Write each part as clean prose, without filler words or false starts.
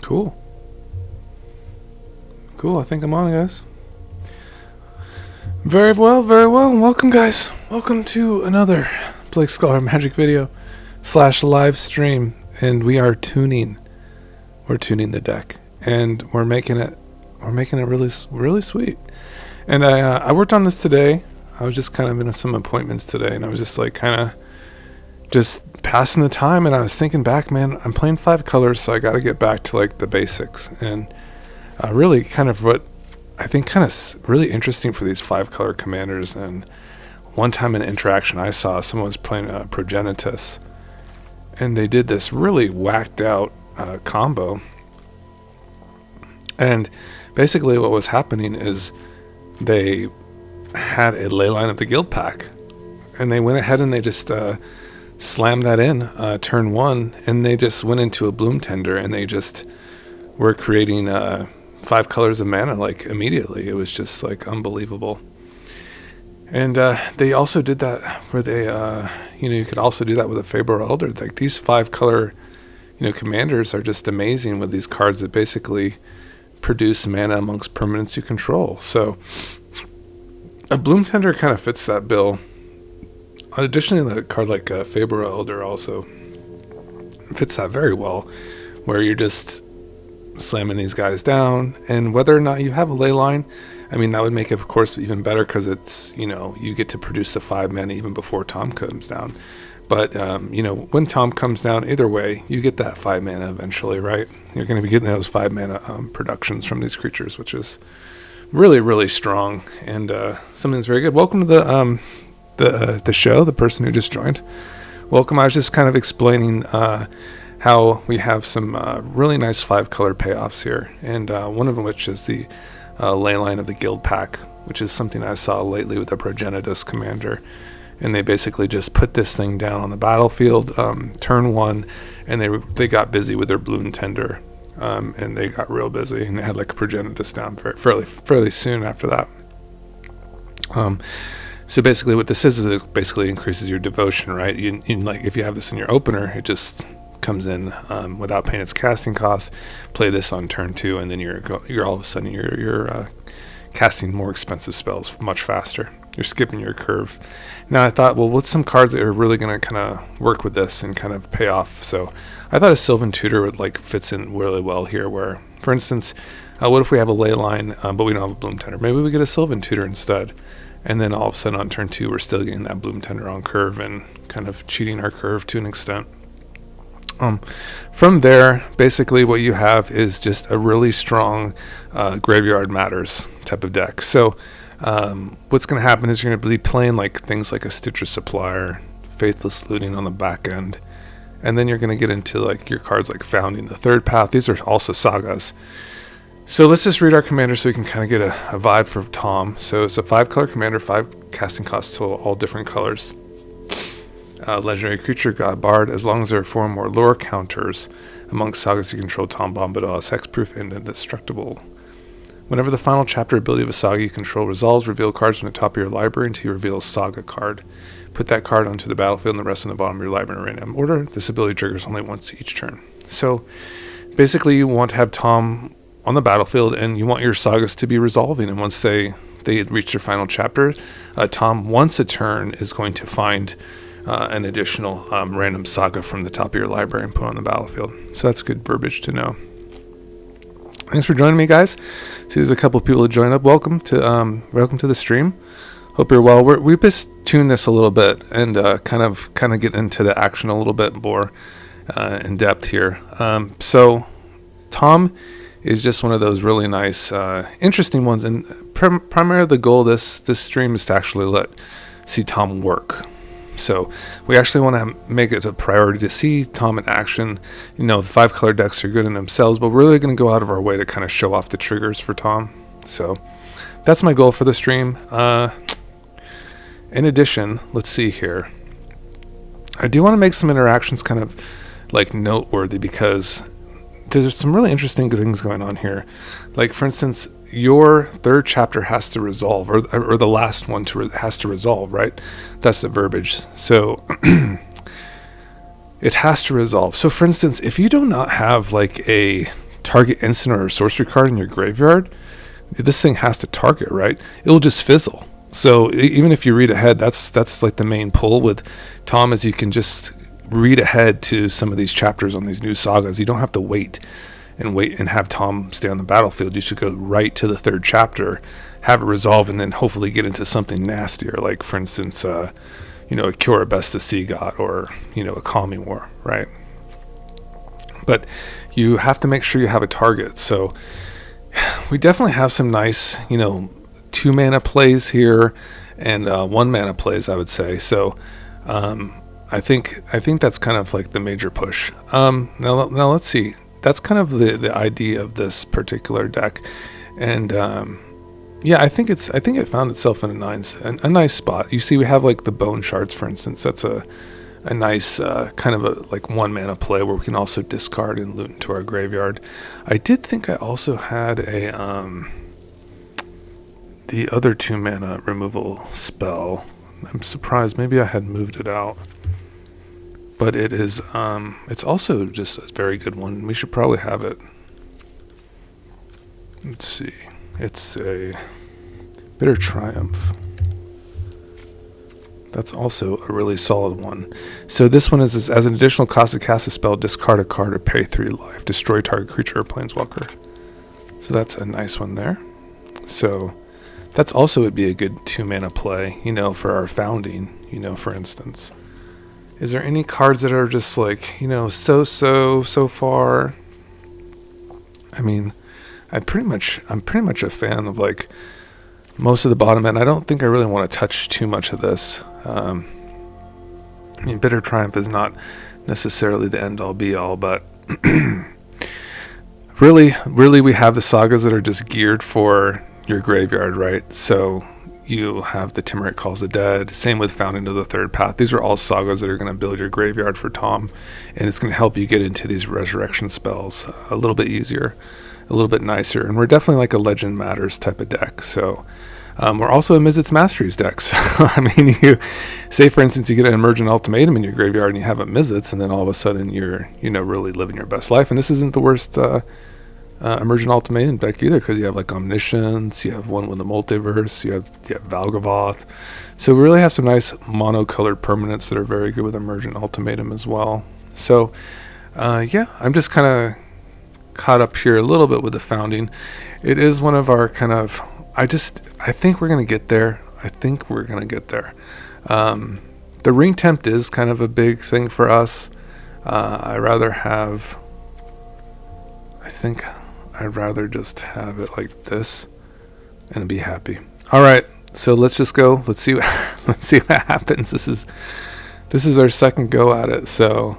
Cool. Cool, I think I'm on, guys. Very well, very well. Welcome, guys. Welcome to another Blake Scholar Magic video / live stream. And we are tuning. We're tuning the deck. And we're making it really, really sweet. And I worked on this today. I was just kind of in some appointments today, and I was just like kind of just passing the time, and I was thinking back, man, I'm playing 5 colors, so I got to get back to like the basics. And really kind of what I think kind of really interesting for these 5 color commanders. And one time in interaction I saw someone was playing Progenitus, and they did this really whacked out combo. And basically what was happening is they had a Leyline of the Guild pack, and they went ahead and they just slammed that in turn 1, and they just went into a Bloom Tender, and they just were creating 5 colors of mana like immediately. It was just like unbelievable. And they also did that where they you could also do that with a Faber Elder. Like these 5 color commanders are just amazing with these cards that basically produce mana amongst permanents you control. So a Bloom Tender kind of fits that bill. Additionally, a card like Faber Elder also fits that very well, where you're just slamming these guys down. And whether or not you have a Leyline, I mean, that would make it, of course, even better, because it's, you get to produce the 5 mana even before Tom comes down. But, when Tom comes down, either way, you get that 5 mana eventually, right? You're going to be getting those 5 mana productions from these creatures, which is really, really strong, and something that's very good. Welcome to the show, the person who just joined. Welcome. I was just kind of explaining how we have some really nice 5 color payoffs here, and one of which is the Leyline of the Guild pack, which is something I saw lately with the Progenitus commander. And they basically just put this thing down on the battlefield turn 1, and they got busy with their Bloom Tender, and they got real busy, and they had like a Progenitus down fairly soon after that. So basically what this is it basically increases your devotion, right? You like, if you have this in your opener, it just comes in without paying its casting cost. Play this on turn 2, and then you're all of a sudden you're casting more expensive spells much faster. You're skipping your curve. Now I thought, well, what's some cards that are really going to kind of work with this and kind of pay off? So I thought a Sylvan Tutor fits in really well here, where, for instance, what if we have a Leyline, but we don't have a Bloom Tender? Maybe we get a Sylvan Tutor instead. And then all of a sudden on turn 2, we're still getting that Bloom Tender on curve and kind of cheating our curve to an extent. From there, basically what you have is just a really strong Graveyard Matters type of deck. So what's going to happen is you're going to be playing like things like a Stitcher Supplier, Faithless Looting on the back end, and then you're going to get into like your cards like Founding the Third Path. These are also sagas. So let's just read our commander so we can kind of get a vibe for Tom. So it's a 5 color commander, 5 casting costs to all different colors. Legendary creature, God Bard. As long as there are 4 more lore counters amongst sagas you control, Tom Bombadil is hexproof and indestructible. Whenever the final chapter ability of a saga you control resolves, reveal cards from the top of your library until you reveal a saga card. Put that card onto the battlefield and the rest on the bottom of your library in random order. This ability triggers only once each turn. So basically you want to have Tom on the battlefield, and you want your sagas to be resolving, and once they reach their final chapter, Tom, once a turn, is going to find an additional random saga from the top of your library and put on the battlefield. So that's good verbiage to know. Thanks for joining me, guys. See, there's a couple of people who joined up. Welcome to the stream. Hope you're well. We've just tuned this a little bit and kind of get into the action a little bit more in depth here. So Tom is just one of those really nice, interesting ones, and primarily the goal of this stream is to actually see Tom work. So we actually want to make it a priority to see Tom in action. The 5 color decks are good in themselves, but we're really going to go out of our way to kind of show off the triggers for Tom. So that's my goal for the stream. In addition, let's see here. I do want to make some interactions kind of like noteworthy, because there's some really interesting things going on here. Like, for instance, your 3rd chapter has to resolve, or the last one has to resolve, right? That's the verbiage. So it has to resolve. So, for instance, if you do not have like a target instant or sorcery card in your graveyard, this thing has to target, right? It'll just fizzle. So even if you read ahead, that's like the main pull with Tom, is you can just read ahead to some of these chapters on these new sagas. You don't have to wait and have Tom stay on the battlefield. You should go right to the third chapter, have it resolve, and then hopefully get into something nastier, like for instance, a Cura Best to See God, or a Kami War, right? But you have to make sure you have a target. So we definitely have some nice, 2 mana plays here, and 1 mana plays, I would say. So I think that's kind of like the major push. Now let's see. That's kind of the idea of this particular deck, and yeah, I think it found itself in a nice spot. You see, we have like the Bone Shards, for instance. That's a nice kind of a like 1 mana play where we can also discard and loot into our graveyard. I did think I also had a the other 2 mana removal spell. I'm surprised. Maybe I had moved it out. But it is, it's also just a very good one. We should probably have it. Let's see. It's a Bitter Triumph. That's also a really solid one. So this one is as an additional cost to cast a spell, discard a card or pay 3 life. Destroy target creature or planeswalker. So that's a nice one there. So that's also would be a good 2 mana play, for our founding, for instance. Is there any cards that are just like, so far? I mean, I'm pretty much a fan of like most of the bottom end. I don't think I really want to touch too much of this. I mean, Bitter Triumph is not necessarily the end all be all, but really we have the sagas that are just geared for your graveyard, right? So you have the Timurit Calls the Dead. Same with Founding of the Third Path. These are all sagas that are going to build your graveyard for Tom, and it's going to help you get into these resurrection spells a little bit easier, a little bit nicer. And we're definitely like a Legend Matters type of deck. So we're also a Mizzet's Masteries deck. So I mean, you say for instance you get an Emergent Ultimatum in your graveyard and you have a Mizzet's, and then all of a sudden you're really living your best life. And this isn't the worst Emergent Ultimatum deck either, because you have like Omniscience, you have one with the Multiverse, you have Valgavoth. So we really have some nice monocolored permanents that are very good with Emergent Ultimatum as well. So yeah, I'm just kind of caught up here a little bit with the Founding. It is one of our kind of, I think we're going to get there. The Ring Tempt is kind of a big thing for us. I'd rather just have it like this and be happy. All right, so let's just go. Let's see what happens. This is our second go at it. So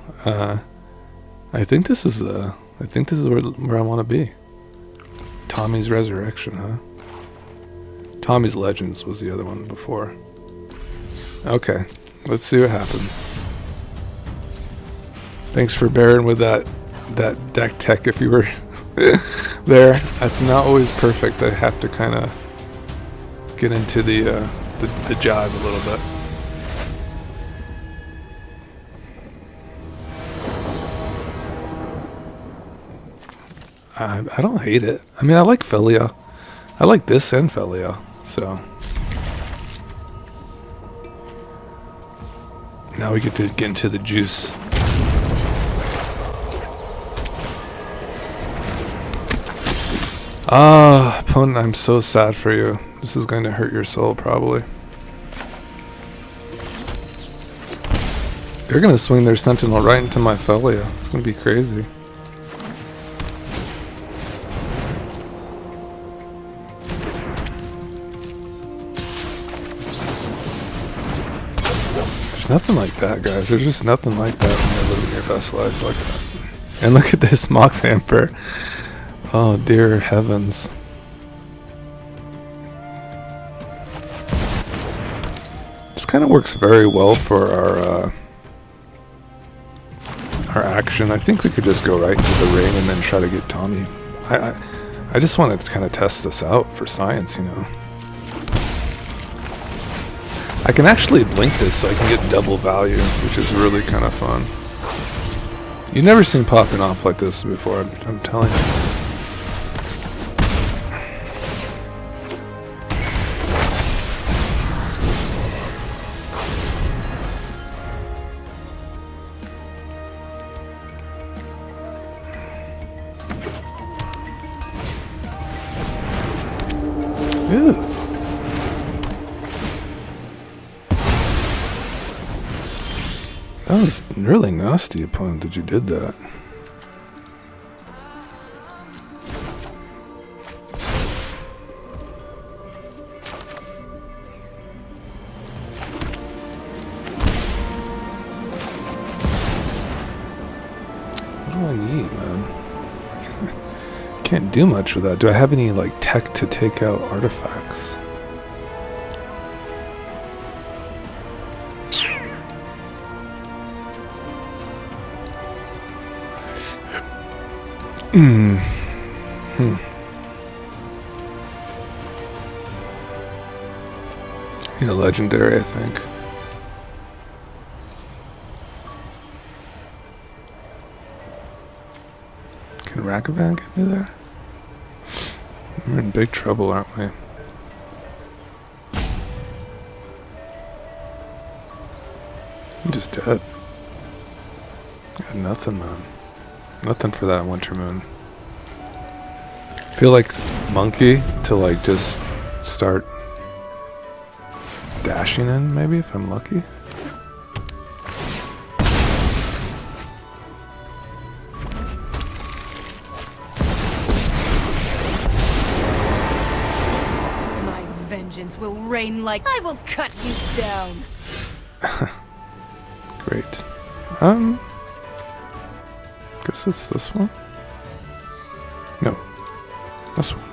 I think this is where I want to be. Tommy's Resurrection, huh? Tommy's Legends was the other one before. Okay, let's see what happens. Thanks for bearing with that deck tech if you were there. That's not always perfect. I have to kind of get into the jive a little bit. I don't hate it. I mean, I like Felia. I like this and Felia. So now we get to get into the juice. Opponent, I'm so sad for you. This is going to hurt your soul, probably. They're going to swing their Sentinel right into my Felia. It's going to be crazy. There's nothing like that, guys. There's just nothing like that when you're living your best life like that. And look at this Mox Hamper. Oh dear heavens. This kind of works very well for our action. I think we could just go right into the ring and then try to get Tommy. I just wanted to kind of test this out for science, you know. I can actually blink this so I can get double value, which is really kind of fun. You've never seen popping off like this before, I'm telling you. Ew. That was really nasty, opponent, that you did that. What do I need, man? Can't do much with that. Do I have any, like, tech to take out artifacts? Need a legendary, I think. Can Rakavan get me there? We're in big trouble, aren't we? I'm just dead. Got nothing, man. Nothing for that Winter Moon. Feel like monkey to like just start dashing in, maybe, if I'm lucky. My vengeance will rain like I will cut you down. Great. Guess it's this one? No. This one.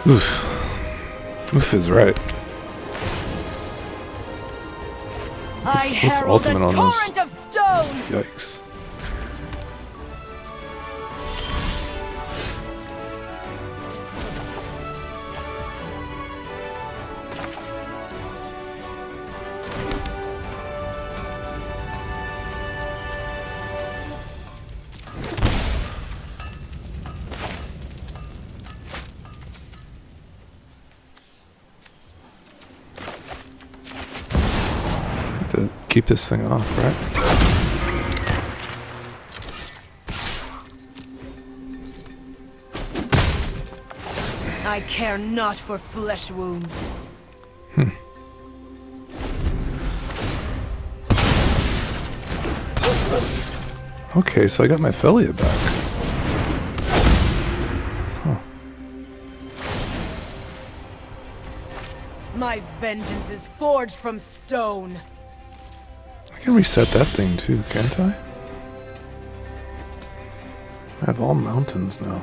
Oof. Oof is right. What's ultimate on this? Torrent of stone. Yikes. To keep this thing off, right? I care not for flesh wounds. Okay, so I got my Felia back. Huh. My vengeance is forged from stone. I can reset that thing too, can't I? I have all mountains now.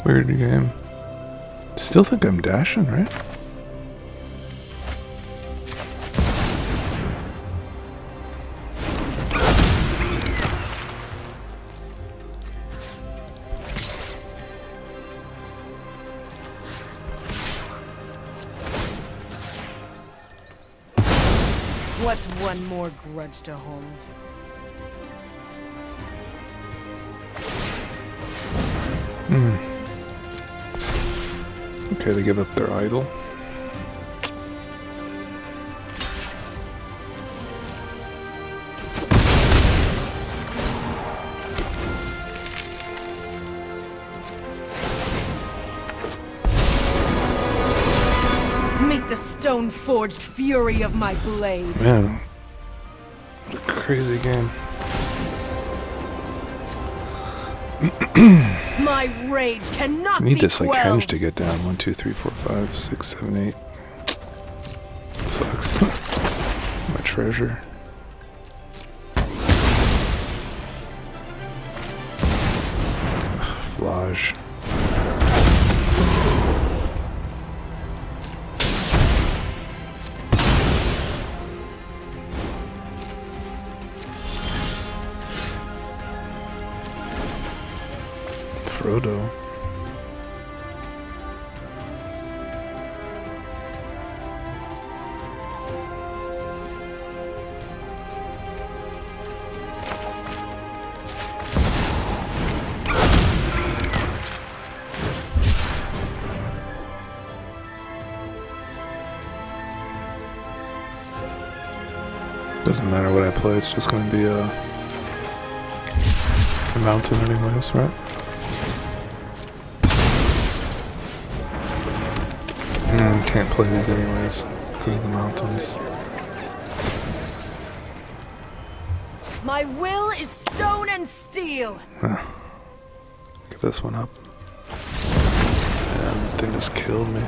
Weird game. Still think I'm dashing, right? What's one more grudge to hold? Okay, they give up their idol. Meet the stone-forged fury of my blade. Man, what a crazy game. My rage cannot I need be this like quelled. henge to get down. 1, 2, 3, 4, 5, 6, 7, 8. Sucks. My treasure. Flage. Frodo. Doesn't matter what I play, it's just going to be a mountain anyways, right? Can't play these anyways because of the mountains. My will is stone and steel. Give this one up. And they just killed me.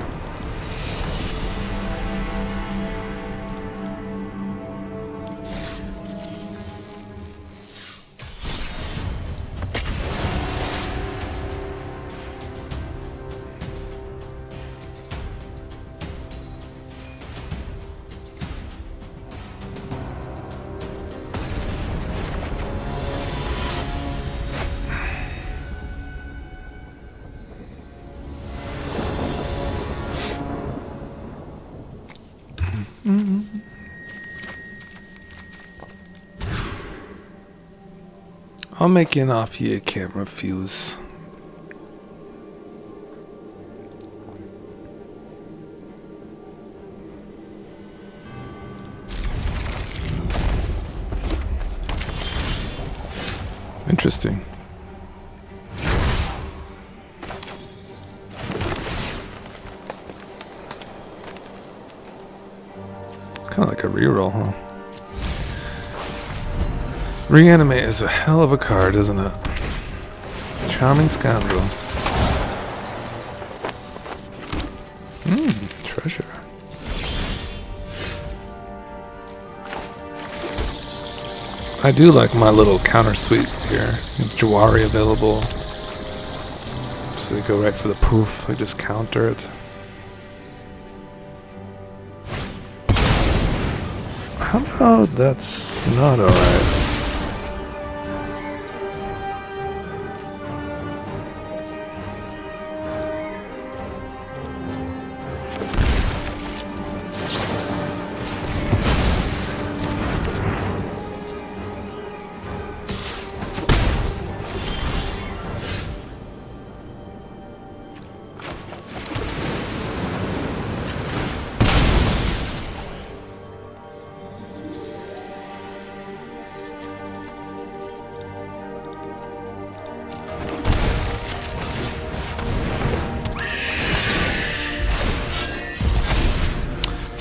I'll make you an offer you can't refuse. Interesting. Kind of like a reroll, huh? Reanimate is a hell of a card, isn't it? Charming scoundrel. Treasure. I do like my little counter suite here. Jawari available. So they go right for the poof. I just counter it. How about that's not alright?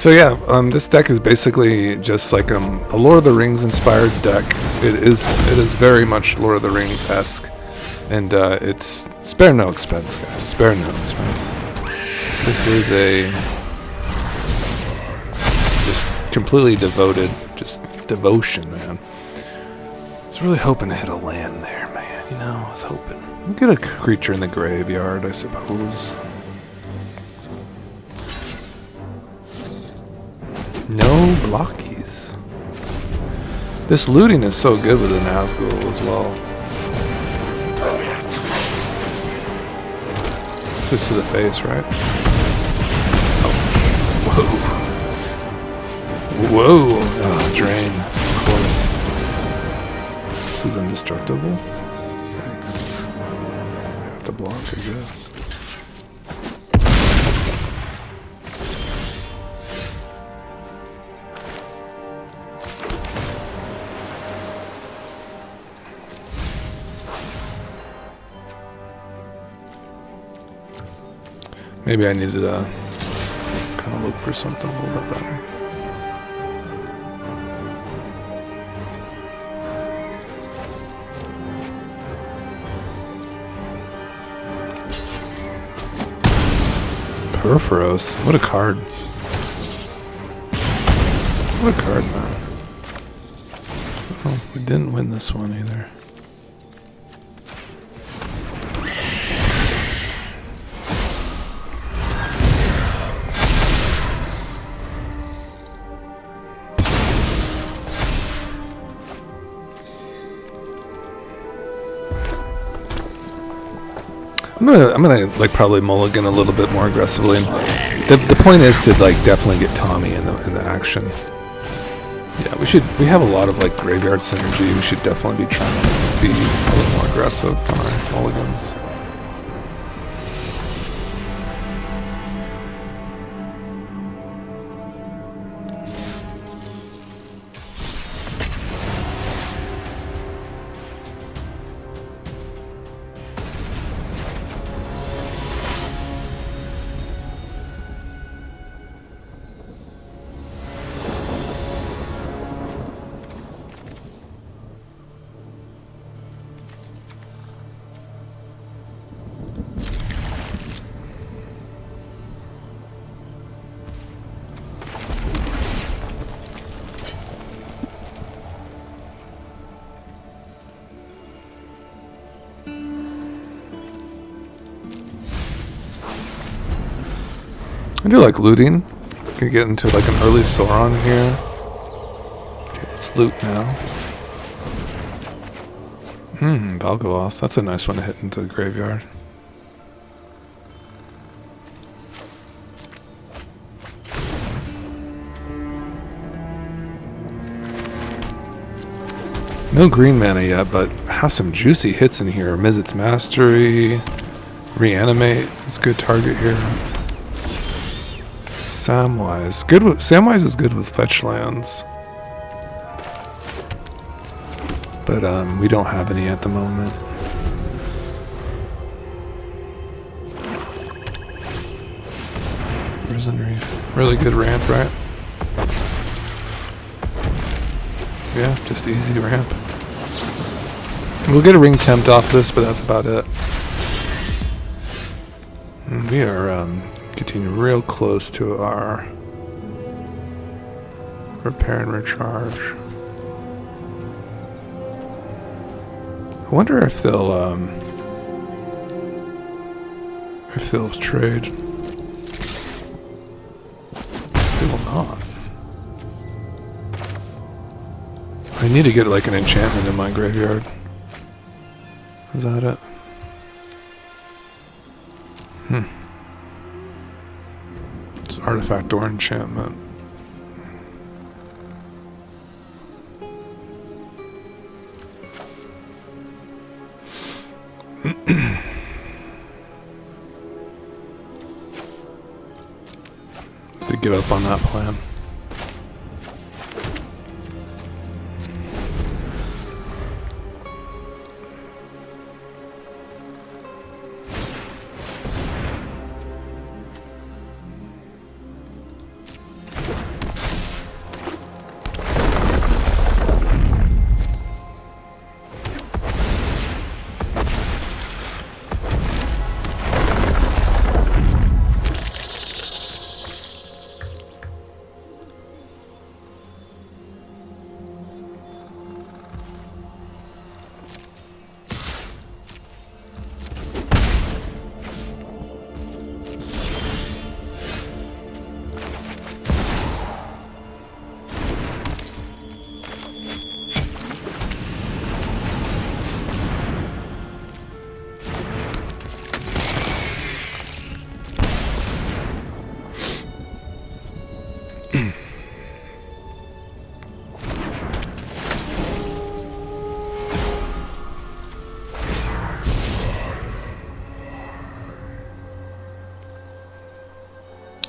So yeah, this deck is basically just like a Lord of the Rings inspired deck. It is very much Lord of the Rings-esque, and it's spare no expense, guys. Spare no expense. This is a just completely devoted, just devotion, man. I was really hoping to hit a land there, man. You know, I was hoping. Get a creature in the graveyard, I suppose. No blockies. This looting is so good with the Nazgul as well. This to the face, right? Oh. Whoa. Whoa. Oh, drain. Of course. This is indestructible. Yikes. I have to block, I guess. Maybe I needed to kind of look for something a little bit better. Perforos. What a card. What a card, man. Oh, we didn't win this one either. I'm gonna like probably mulligan a little bit more aggressively. And the point is to like definitely get Tommy in the action. Yeah, we have a lot of like graveyard synergy. We should definitely be trying to be a little more aggressive on our mulligans. I do like looting. Can get into like an early Sauron here. Okay, let's loot now. Balgavoth. That's a nice one to hit into the graveyard. No green mana yet, but have some juicy hits in here. Mizzet's Mastery, Reanimate. It's a good target here. Samwise. Samwise is good with fetch lands. But we don't have any at the moment. Prison Reef. Really good ramp, right? Yeah, just easy ramp. We'll get a ring tempt off this, but that's about it. And we are getting real close to our repair and recharge. I wonder if they'll trade. They will not. I need to get like an enchantment in my graveyard. Is that it? It's artifact or enchantment. To give up on that plan.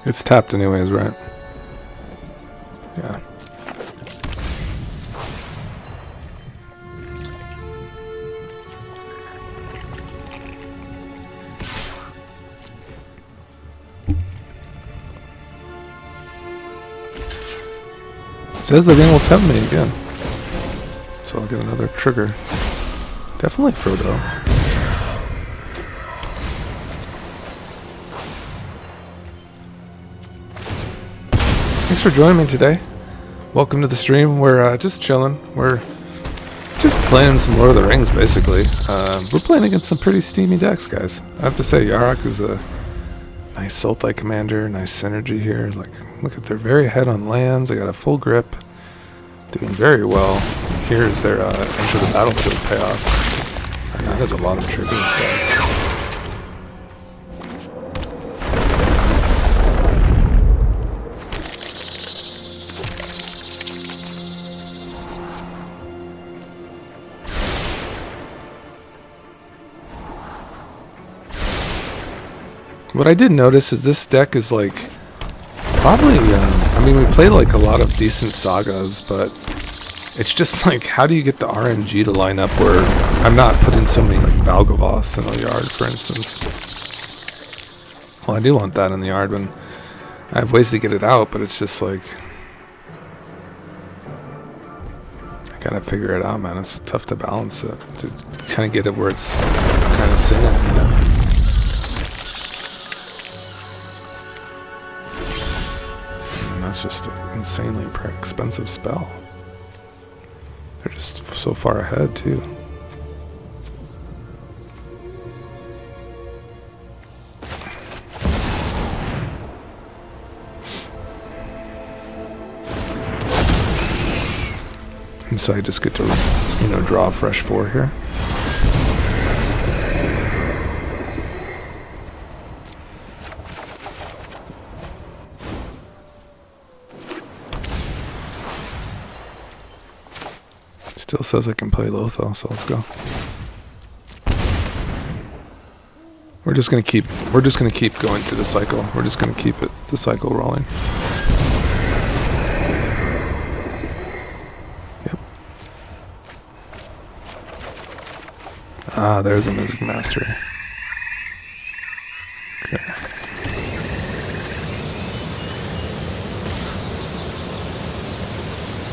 It's tapped anyways, right? Yeah. It says the ring will tempt me again. So I'll get another trigger. Definitely Frodo. Thanks for joining me today. Welcome to the stream. We're just chilling. We're just playing some Lord of the Rings, basically. We're playing against some pretty steamy decks, guys. I have to say, Yarok is a nice Sultai commander, nice synergy here. Like, look at, they're very ahead on lands. They got a full grip, doing very well. Here's their Enter the Battlefield payoff. And that is a lot of triggers, guys. What I did notice is this deck is like probably, I mean, we play like a lot of decent sagas, but it's just like, how do you get the RNG to line up where I'm not putting so many like Balgavoths in the yard, for instance. Well, I do want that in the yard when I have ways to get it out, but it's just like, I gotta figure it out, man. It's tough to balance it, to kind of get it where it's kind of singing, you know. That's just an insanely expensive spell. They're just so far ahead, too. And so I just get to, draw a fresh 4 here. Still says I can play Lothal, so let's go. We're just gonna keep going through the cycle. We're just gonna keep the cycle rolling. Yep. Ah, there's a music mastery. Okay.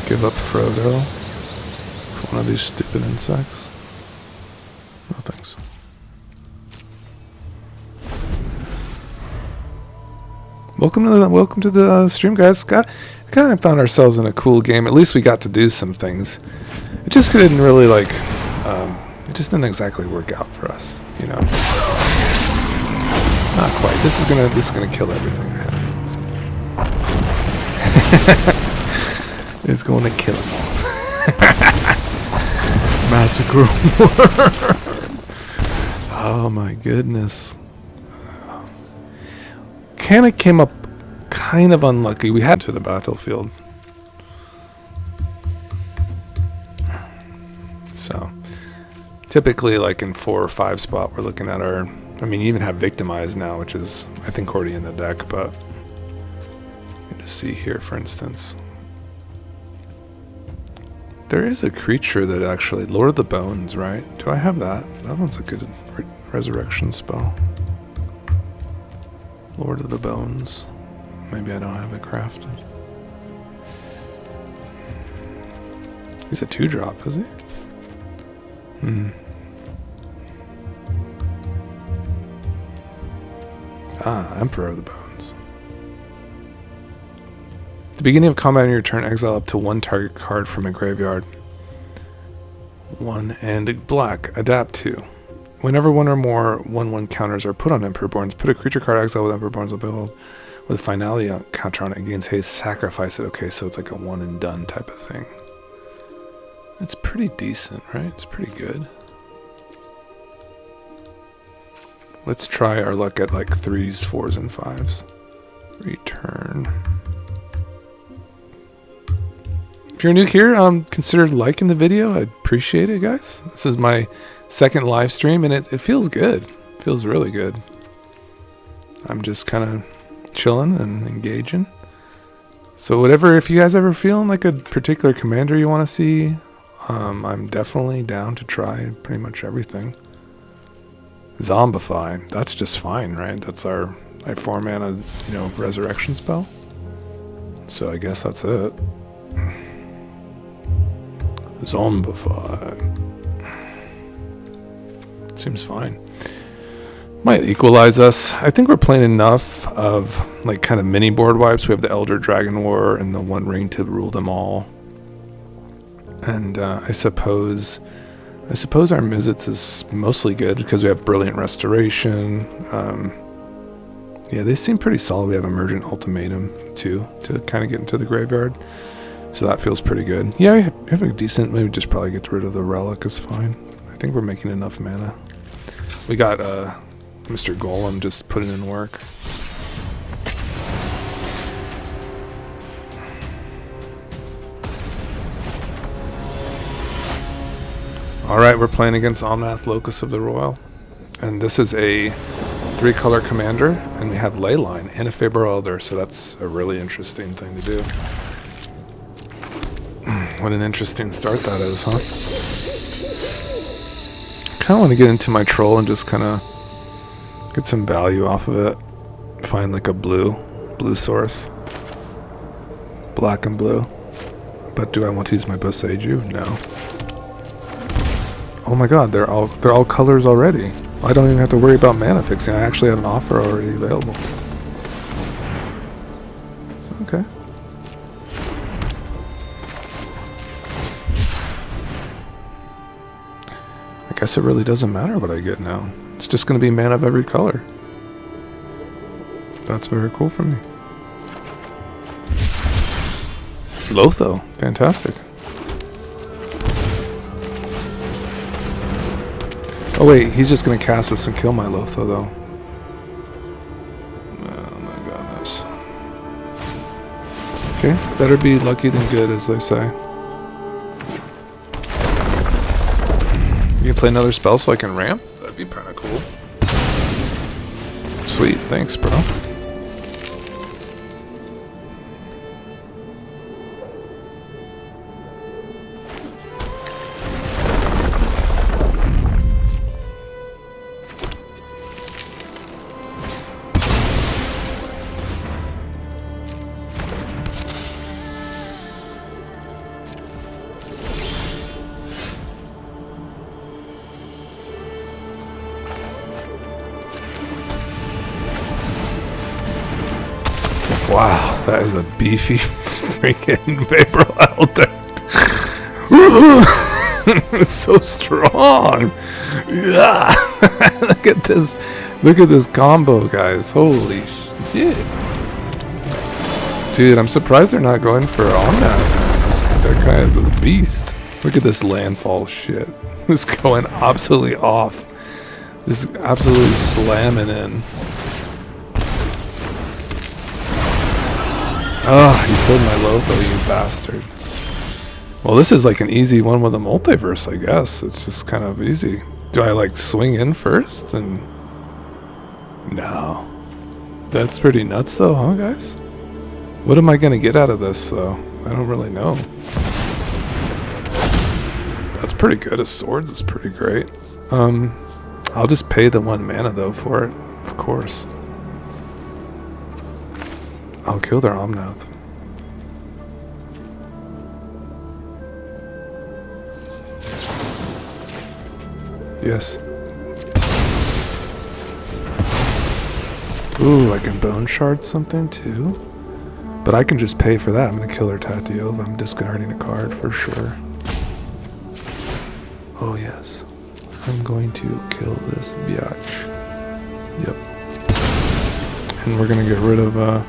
Give up Frodo for one of these stupid insects. No thanks. Welcome to the stream, guys. Kind of found ourselves in a cool game. At least we got to do some things. It just didn't really it just didn't exactly work out for us, Not quite. This is gonna kill everything I have. It's going to kill them all. Massacre. Oh my goodness. Mechanic came up kind of unlucky. We had to the battlefield. So typically like in 4 or 5 spot we're looking at our, you even have Victimize now, which is I think already in the deck, but you can just see here for instance. There is a creature that actually, Lord of the Bones, right? Do I have that? That one's a good resurrection spell. Lord of the Bones. Maybe I don't have it crafted. He's a 2-drop, is he? Ah, Emperor of the Bones. At the beginning of combat on your turn, exile up to 1 target card from a graveyard. 1 and black. Adapt to. Whenever 1 or more 1/1 counters are put on Emperorborns, put a creature card exile with Emperorborns ability with finality counter on it against haste, sacrifice it. Okay, so it's like a 1 and done type of thing. It's pretty decent, right? It's pretty good. Let's try our luck at like 3s, 4s, and 5s. Return. If you're new here, consider liking the video. I'd appreciate it, guys. This is my 2nd live stream, and it feels good. It feels really good. I'm just kind of chilling and engaging. So whatever, if you guys ever feeling like a particular commander you want to see, I'm definitely down to try pretty much everything. Zombify, that's just fine, right? That's our 4 mana, resurrection spell. So I guess that's it. Zombify. Seems fine. Might equalize us. I think we're playing enough of like kind of mini board wipes. We have the Elder Dragon War and the One Ring to rule them all. And I suppose our Mizzets is mostly good because we have Brilliant Restoration. Yeah, they seem pretty solid. We have Emergent Ultimatum too to kind of get into the graveyard. So that feels pretty good. Yeah, we have a decent, maybe just probably get rid of the Relic is fine. I think we're making enough mana. We got Mr. Golem just putting in work. Alright, we're playing against Omnath, Locus of the Royal. And this is a 3-color commander, and we have Leyline and a Faber Elder, so that's a really interesting thing to do. What an interesting start that is, huh? Kind of want to get into my troll and just kind of get some value off of it. Find like a blue source. Black and blue. But do I want to use my Boseiju? No. Oh my god, they're all colors already. I don't even have to worry about mana fixing. I actually have an offer already available. Okay. I guess it really doesn't matter what I get now. It's just going to be mana of every color. That's very cool for me. Lotho, fantastic. Oh wait, he's just gonna cast this and kill my Lotho though. Oh my goodness. Okay, better be lucky than good, as they say. You can play another spell so I can ramp? That'd be kinda cool. Sweet, thanks bro. Wow, that is a beefy freaking vapor elder. It's so strong. Yeah. Look at this. Look at this combo, guys. Holy shit. Dude, I'm surprised they're not going for Omnath. That guy is a beast. Look at this landfall shit. It's going absolutely off. Just absolutely slamming in. Oh, you killed my Lotho, you bastard. Well, this is like an easy one with a multiverse, I guess. It's just kind of easy. Do I like swing in first? And no. That's pretty nuts though, huh guys? What am I going to get out of this though? I don't really know. That's pretty good. As swords is pretty great. I'll just pay the 1 mana though for it, of course. I'll kill their Omnath. Yes. Ooh, I can bone shard something too. But I can just pay for that. I'm gonna kill their Tatiova. I'm discarding a card for sure. Oh yes. I'm going to kill this biatch. Yep. And we're gonna get rid of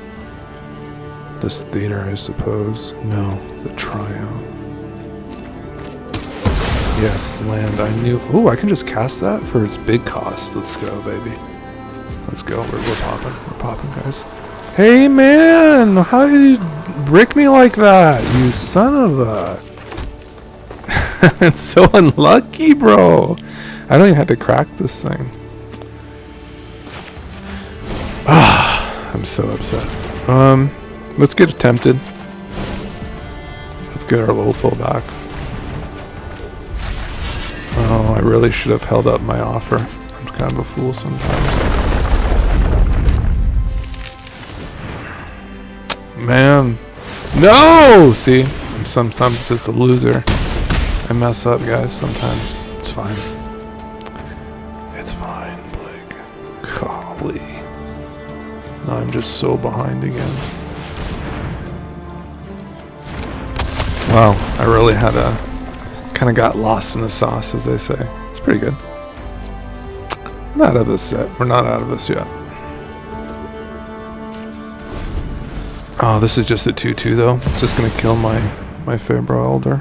this theater, I suppose. No, the Triumph. Yes, land. I knew. Oh, I can just cast that for its big cost. Let's go, baby. Let's go. We're popping. We're popping, guys. Hey, man! How did you brick me like that? You son of a... It's so unlucky, bro. I don't even have to crack this thing. Ah, I'm so upset. Let's get attempted. Let's get our Lotho back. Oh, I really should have held up my offer. I'm kind of a fool sometimes. Man. No! See? I'm sometimes just a loser. I mess up, guys, sometimes. It's fine. It's fine, Blake. Golly. Now I'm just so behind again. Wow, I really had a... kind of got lost in the sauce, as they say. It's pretty good. Not out of this yet. We're not out of this yet. Oh, this is just a 2-2 though. It's just gonna kill my Fabro Elder.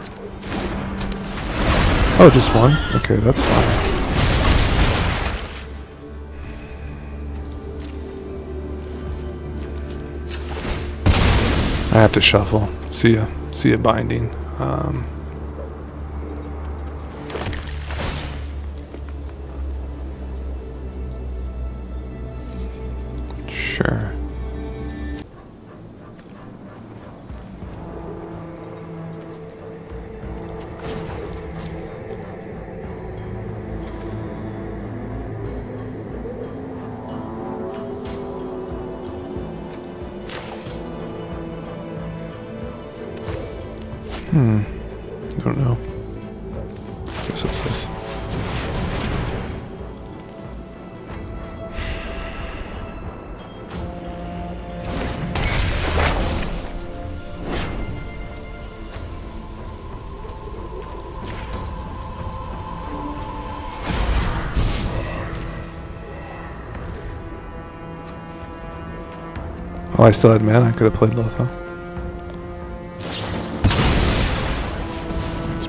Oh, just one? Okay, that's fine. I have to shuffle. See ya binding. Sure. Don't know. Guess it's this. Oh, I still had mana. I could have played Lotho.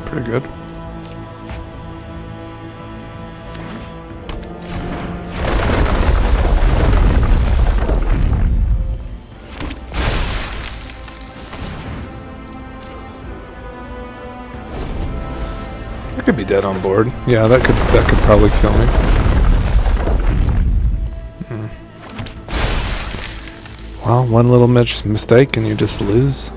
Pretty good. dead on board. Yeah, that could probably kill me. Well, one little mistake and you just lose.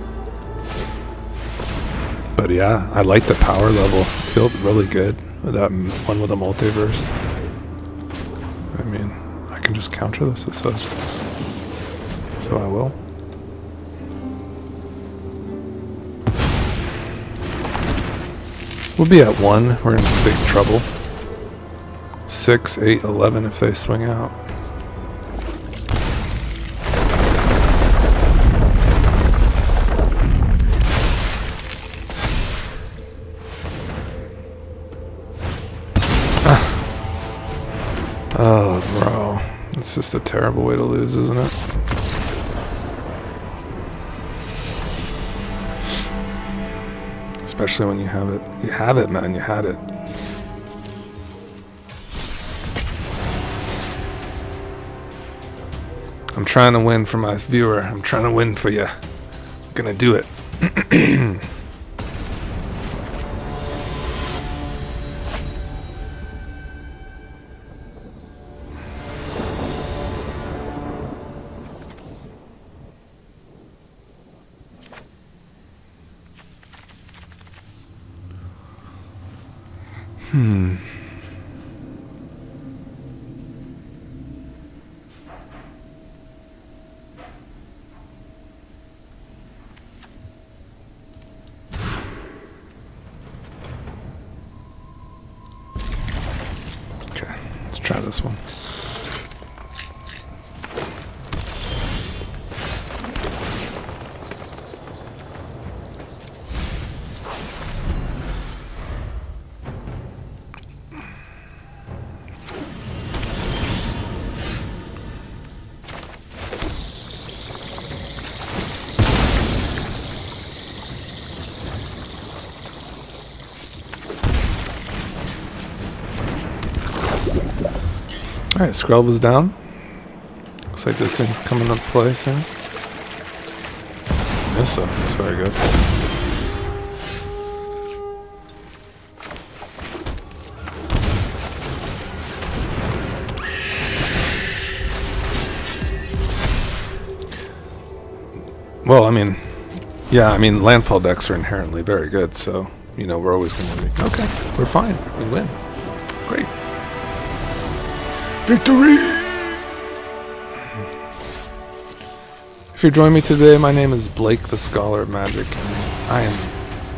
But yeah, I like the power level. Felt really good with that one with the multiverse. I mean, I can just counter this, so I will. We'll be at 1. We're in big trouble. 6, 8, 11 if they swing out. Oh, bro. It's just a terrible way to lose, isn't it? Especially when you have it. You have it, man. You had it. I'm trying to win for my viewer. I'm trying to win for you. I'm gonna do it. Okay, let's try this one. Alright, Skrelv is down. Looks like this thing's coming up play soon. Nissa, that's very good. Well, I mean, yeah, I mean, landfall decks are inherently very good, so, you know, we're always going to be, okay, we're fine, we win. Great. Victory! If you're joining me today, my name is Blake, the Scholar of Magic, and I am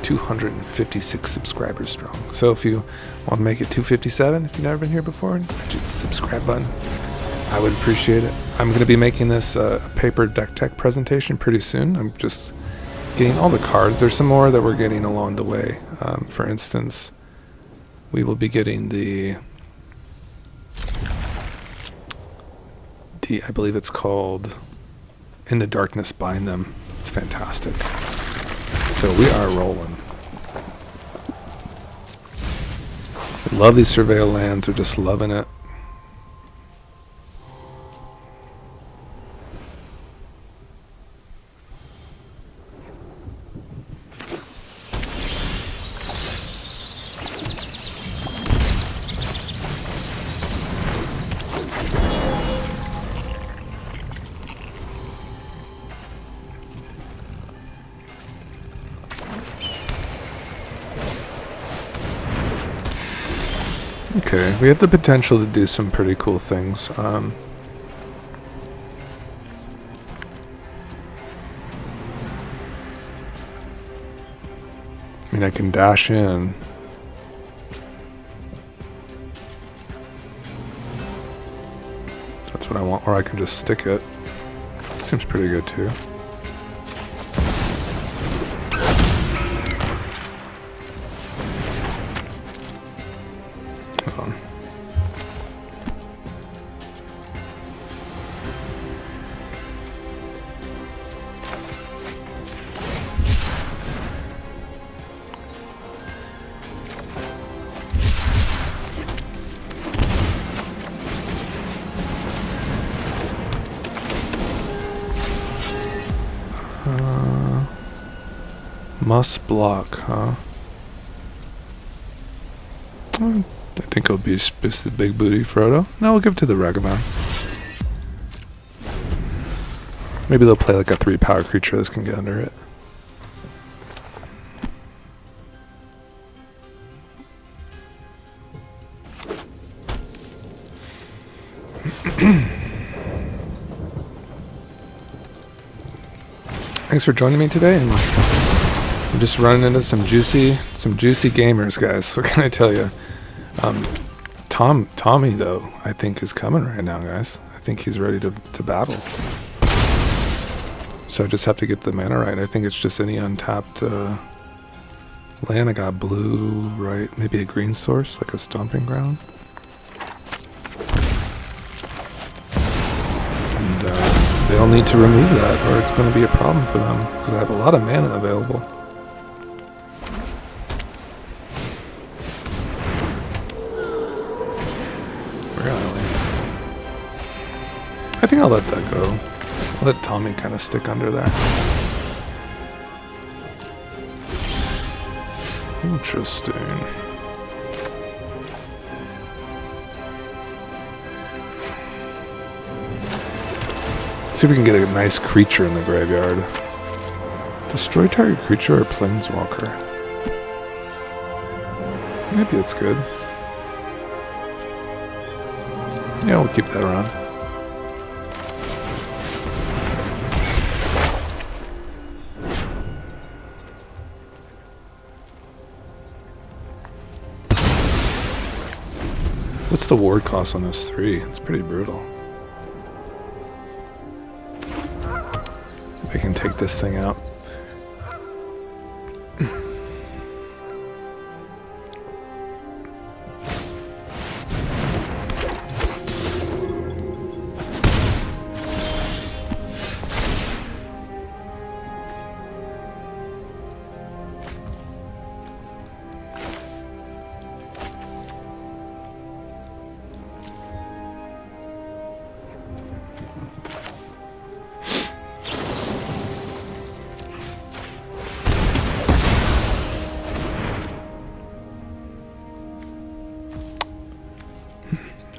256 subscribers strong. So if you want to make it 257, if you've never been here before, hit the subscribe button. I would appreciate it. I'm going to be making this paper deck tech presentation pretty soon. I'm just getting all the cards. There's some more that we're getting along the way. For instance, we will be getting the I believe it's called In the Darkness Bind Them. It's fantastic. So we are rolling. I love these surveil lands. We're just loving it. Okay, we have the potential to do some pretty cool things. I mean, I can dash in. That's what I want, or I can just stick it. Seems pretty good too. Must block, huh? I think it'll be just the big booty Frodo. No, we'll give it to the Ragavan. Maybe they'll play like a 3-power creature that can get under it. Thanks for joining me today, and I'm just running into some juicy gamers, guys. What can I tell you? Tommy though, I think is coming right now, guys. I think he's ready to battle. So I just have to get the mana right. I think it's just any untapped land. I got blue, right? Maybe a green source, like a stomping ground. And they'll need to remove that, or it's going to be a problem for them, because I have a lot of mana available. Really? I think I'll let that go. I'll let Tommy kind of stick under there. Interesting. Let's see if we can get a nice creature in the graveyard. Destroy target creature or planeswalker. Maybe it's good. Yeah, we'll keep that around. What's the ward cost on this 3? It's pretty brutal. I can take this thing out.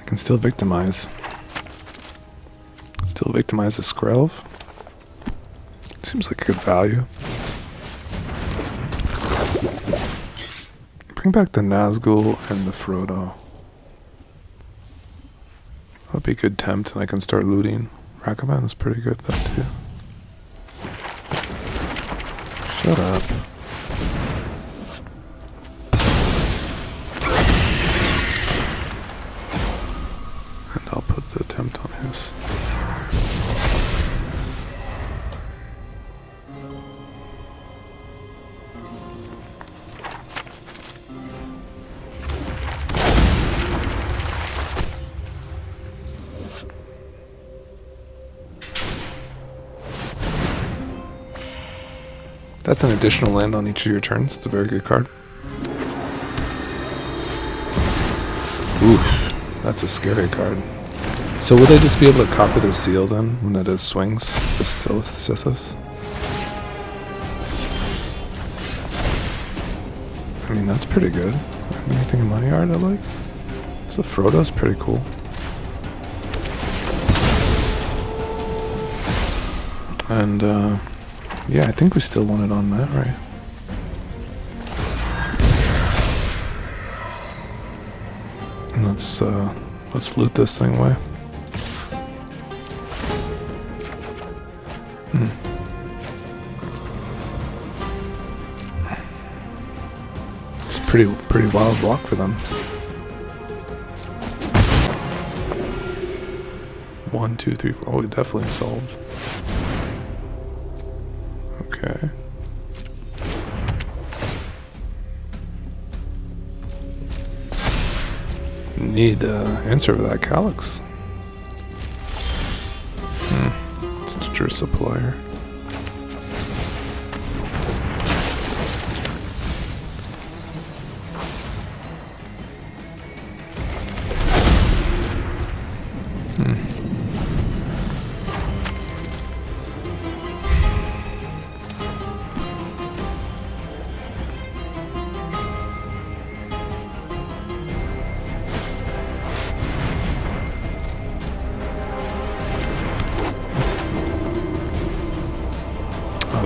Can still victimize. Still victimize a Skrelv. Seems like a good value. Bring back the Nazgul and the Frodo. That'll be a good tempt, and I can start looting. Ragavan is pretty good though too. Shut up. I'll put the attempt on his. That's an additional land on each of your turns. It's a very good card. Oof, that's a scary card. So will they just be able to copy the seal then when it swings? The Sithis? I mean, that's pretty good. Anything in my yard I like? So Frodo's pretty cool. And yeah, I think we still want it on that, right? And let's loot this thing away. It's pretty wild block for them. 1, 2, 3, 4. Oh, we definitely solved. Okay. Need answer for that Calyx. Stitcher supplier.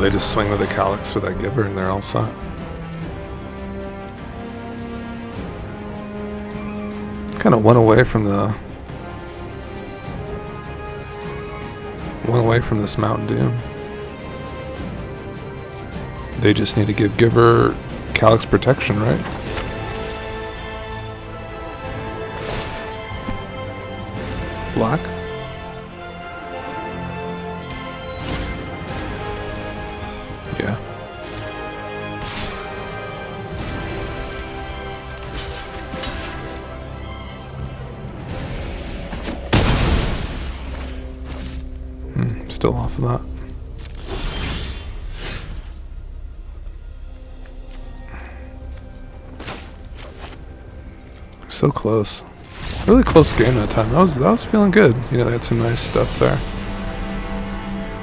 They just swing with the Calyx for that giver and they're all set. Kind of went away from this Mountain Doom. They just need to give giver Calyx protection, right? Black. Yeah. Still off of that. So close. Really close game that time. That was feeling good. You know, they had some nice stuff there.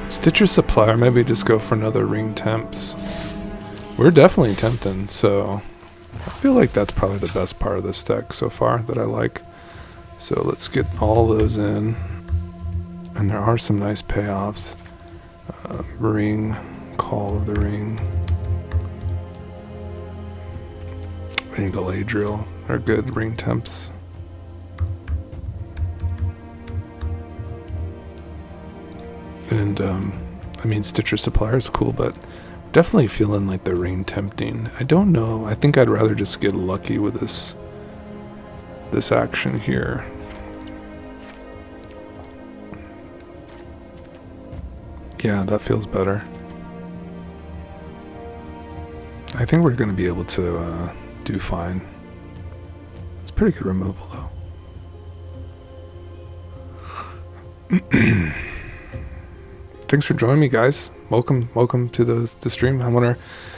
Stitcher Supplier, maybe just go for another ring temps. We're definitely tempting, so I feel like that's probably the best part of this deck so far that I like. So let's get all those in. And there are some nice payoffs. Ring, Call of the Ring. I think Delay Drill are good ring temps. And I mean, Stitcher Supplier is cool, but definitely feeling like the ring tempting. I don't know. I think I'd rather just get lucky with this action here. Yeah, that feels better. I think we're going to be able to do fine. It's pretty good removal, though. Thanks for joining me, guys. Welcome to the stream. I wonder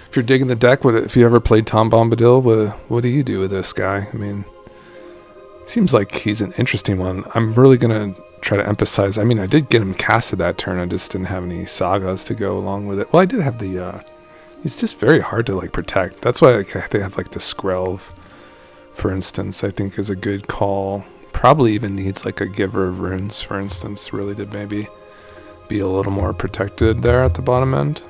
if you're digging the deck. If you ever played Tom Bombadil, what do you do with this guy? I mean, seems like he's an interesting one. I'm really going to try to emphasize. I mean, I did get him casted that turn. I just didn't have any sagas to go along with it. Well, I did have the he's just very hard to like protect. That's why they have like the Skrelv, for instance, I think is a good call. Probably even needs like a Giver of Runes, for instance, really to maybe be a little more protected there at the bottom end.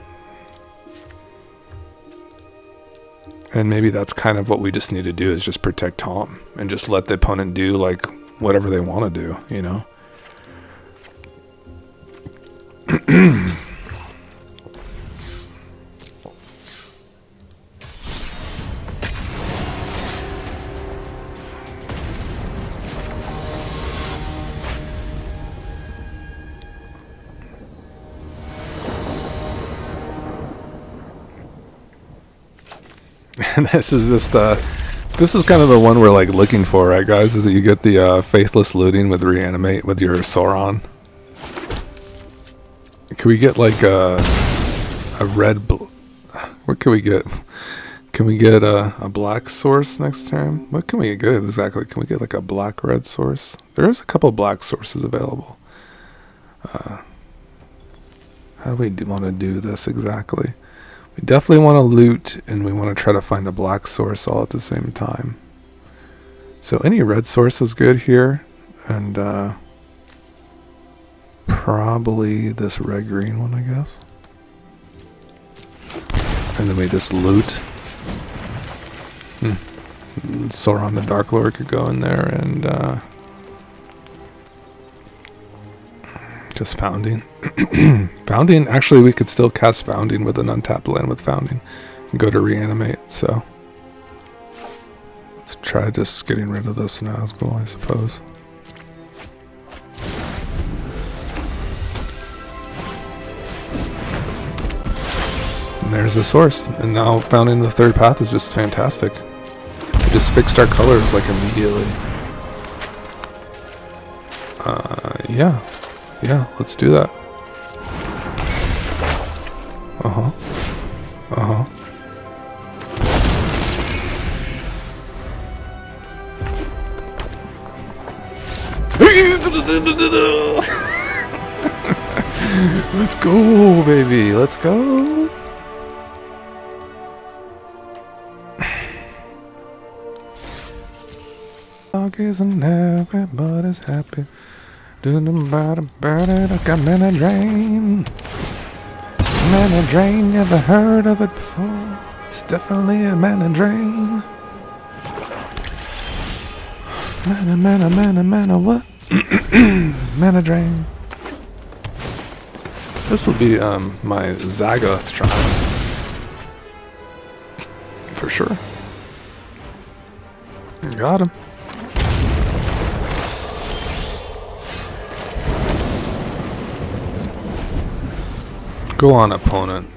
And maybe that's kind of what we just need to do, is just protect Tom and just let the opponent do like whatever they want to do, you know? And this is just this is kind of the one we're like looking for, right, guys? Is that you get the faithless looting with reanimate with your Sauron. Can we get like a red? What can we get? Can we get a black source next turn? What can we get exactly? Can we get like a black red source? There is a couple black sources available. How do we want to do this exactly? We definitely want to loot, and we want to try to find a black source all at the same time. So any red source is good here, and probably this red-green one, I guess. And then we just loot. Sauron the Dark Lord could go in there, and just Founding. Founding, actually we could still cast Founding with an untapped land with Founding and go to reanimate, so let's try just getting rid of this Nazgul, I suppose. And there's the source, and now Founding the third path is just fantastic. We just fixed our colors like immediately. Yeah, let's do that. Let's go, baby. Let's go. Dog isn't everybody's happy. Do the bottom burn it, I got me a drain. Mana drain, never heard of it before. It's definitely a mana drain. Mana, what? Mana drain. This will be my Zagoth trial. For sure. Got him. Go on, opponent.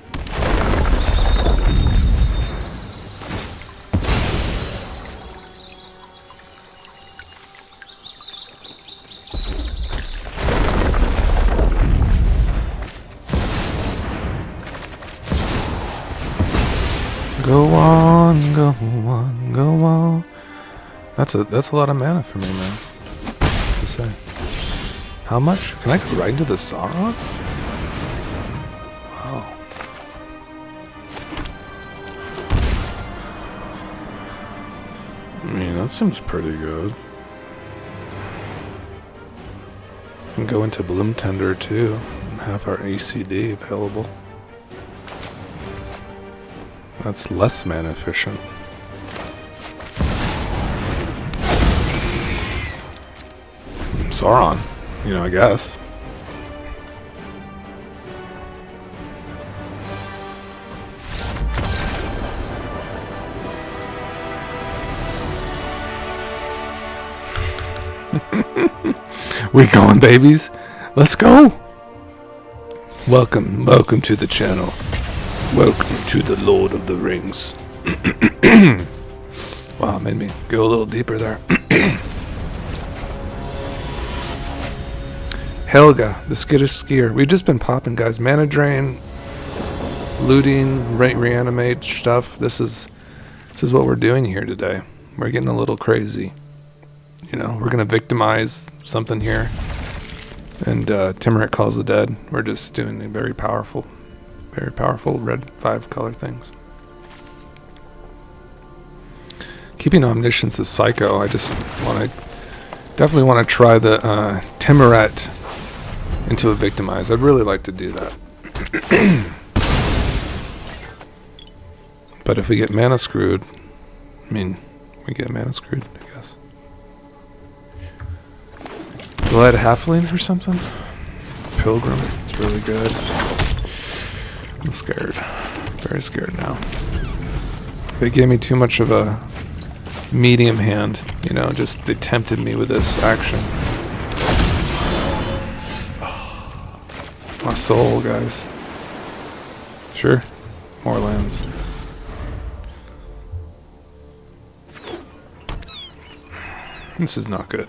Go on, go on, go on. That's a lot of mana for me, man. To say. How much? Can I go right into the Sauron? Wow. I mean, that seems pretty good. We can go into Bloom Tender too and have our ACD available. That's less mana efficient. Sauron, you know, I guess. We going, babies? Let's go! Welcome to the channel. Welcome to the Lord of the Rings. Wow, made me go a little deeper there. Helga, the skittish skier. We've just been popping, guys. Mana drain, looting, reanimate stuff. This is what we're doing here today. We're getting a little crazy. You know, we're gonna victimize something here. And Timurit calls the dead. We're just doing very powerful red 5 color things. Keeping Omniscience as Psycho, I just definitely want to try the Timurit into a Victimize. I'd really like to do that. But if we get mana screwed, I mean, we get mana screwed, I guess. Blood Halfling or something? Pilgrim, it's really good. I'm scared. Very scared now. They gave me too much of a medium hand, you know, just they tempted me with this action. My soul, guys. Sure. More lands. This is not good.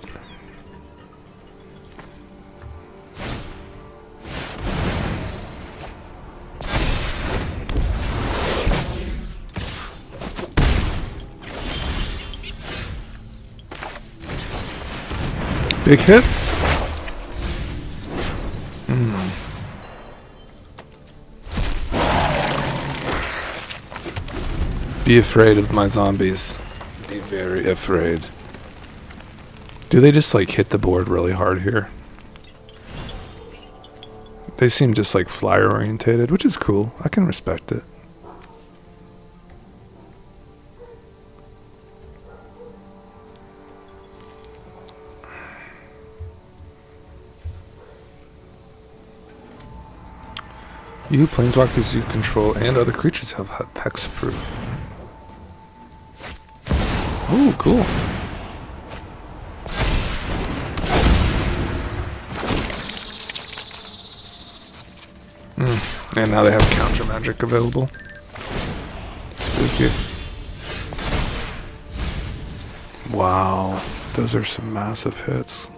Big hits? Be afraid of my zombies. Be very afraid. Do they just like hit the board really hard here? They seem just like flyer orientated, which is cool. I can respect it. You planeswalkers you control and other creatures have hexproof. Ooh, cool. And now they have counter magic available. Spooky. Wow, those are some massive hits.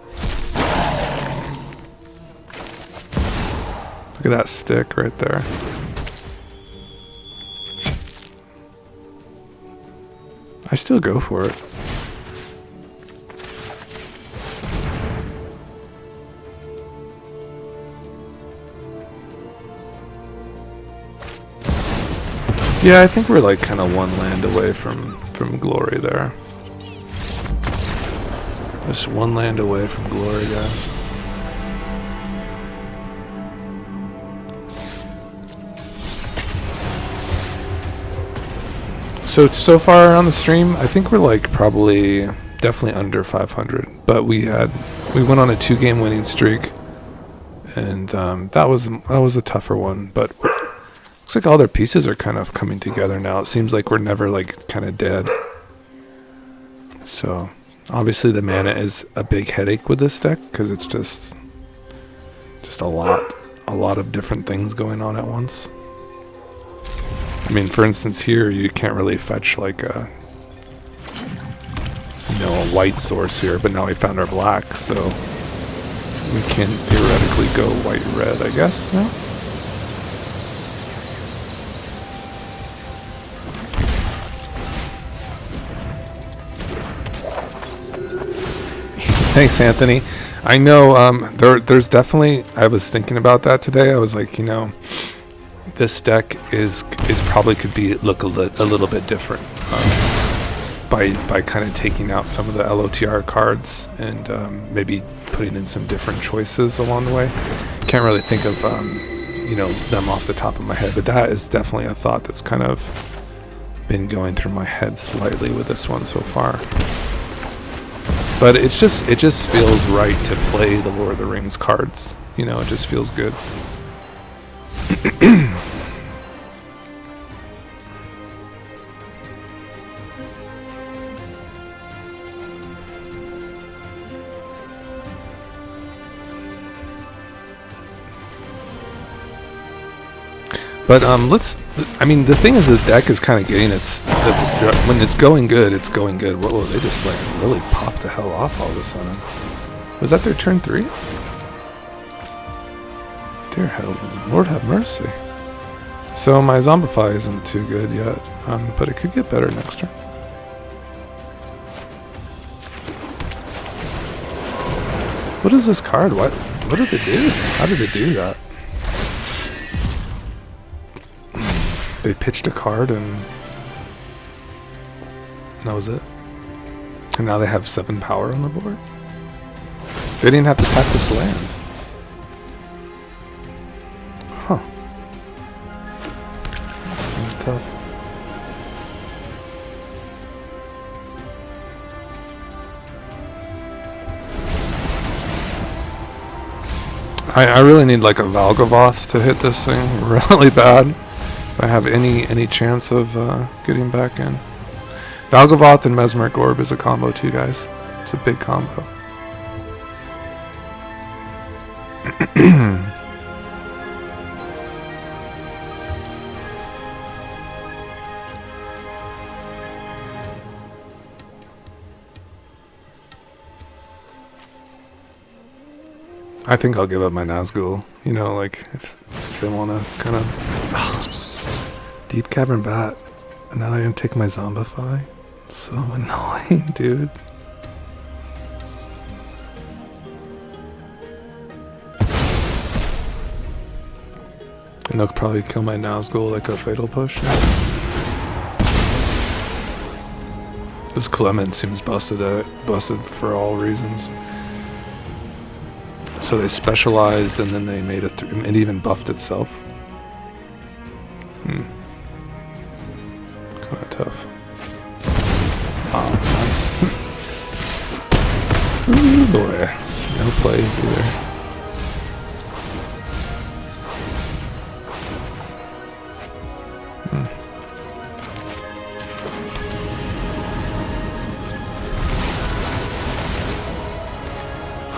Look at that stick right there. I still go for it. Yeah, I think we're like kind of one land away from glory there. Just one land away from glory, guys. So far on the stream, I think we're like probably definitely under 500. But we went on a 2-game winning streak, and that was a tougher one. But looks like all their pieces are kind of coming together now. It seems like we're never like kind of dead. So obviously the mana is a big headache with this deck because it's just a lot of different things going on at once. I mean, for instance, here you can't really fetch like a white source here, but now we found our black, so we can theoretically go white-red, I guess, now? Thanks, Anthony. I know there's definitely, I was thinking about that today. I was like, this deck is probably could look a little bit different by kind of taking out some of the LOTR cards and maybe putting in some different choices along the way. Can't really think of them off the top of my head, but that is definitely a thought that's kind of been going through my head slightly with this one so far. But it just feels right to play the Lord of the Rings cards. It just feels good. But the thing is, the deck is kind of getting when it's going good, it's going good. Whoa, they just like really popped the hell off all of a sudden. Was that their turn 3? Dear hell, Lord have mercy. So my Zombify isn't too good yet, but it could get better next turn. What is this card? What did it do? How did it do that? They pitched a card and that was it. And now they have 7 power on the board. They didn't have to tap this land. Huh. That's kind of tough. I really need like a Valgavoth to hit this thing really bad. If I have any chance of getting back in. Valgavoth and Mesmeric Orb is a combo too, guys. It's a big combo. I think I'll give up my Nazgul. If they want to kind of... Deep Cavern Bat. And now they're going to take my Zombify. It's so annoying, dude. And they'll probably kill my Nazgul like a Fatal Push. This Clement seems busted for all reasons. So they specialized and then they made it it even buffed itself. Kind of tough. Oh, nice. Ooh, boy. No plays either.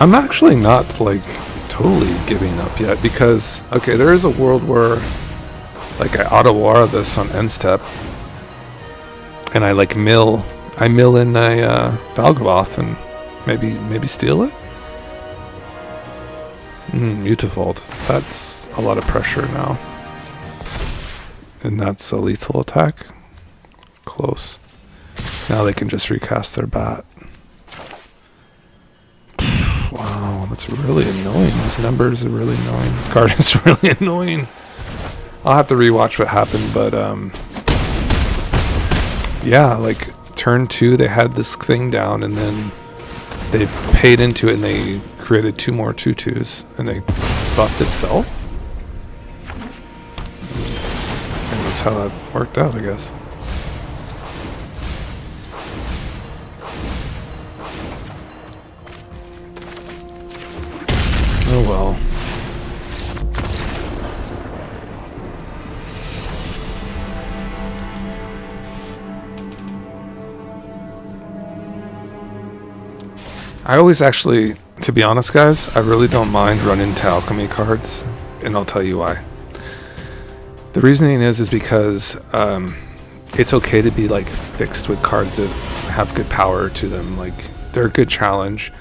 I'm actually not like totally giving up yet because okay, there is a world where like I auto-war this on end step and I like mill in a Valgavoth and maybe steal it. Mutavault. That's a lot of pressure now. And that's a lethal attack. Close. Now they can just recast their bat. Wow, that's really annoying. These numbers are really annoying. This card is really annoying. I'll have to rewatch what happened, but yeah, like turn 2 they had this thing down and then they paid into it and they created 2 more 2/2s and they buffed itself. And that's how that worked out, I guess. well. I always actually, to be honest guys, I really don't mind running to alchemy cards, and I'll tell you why. The reasoning is because it's okay to be like fixed with cards that have good power to them. Like, they're a good challenge,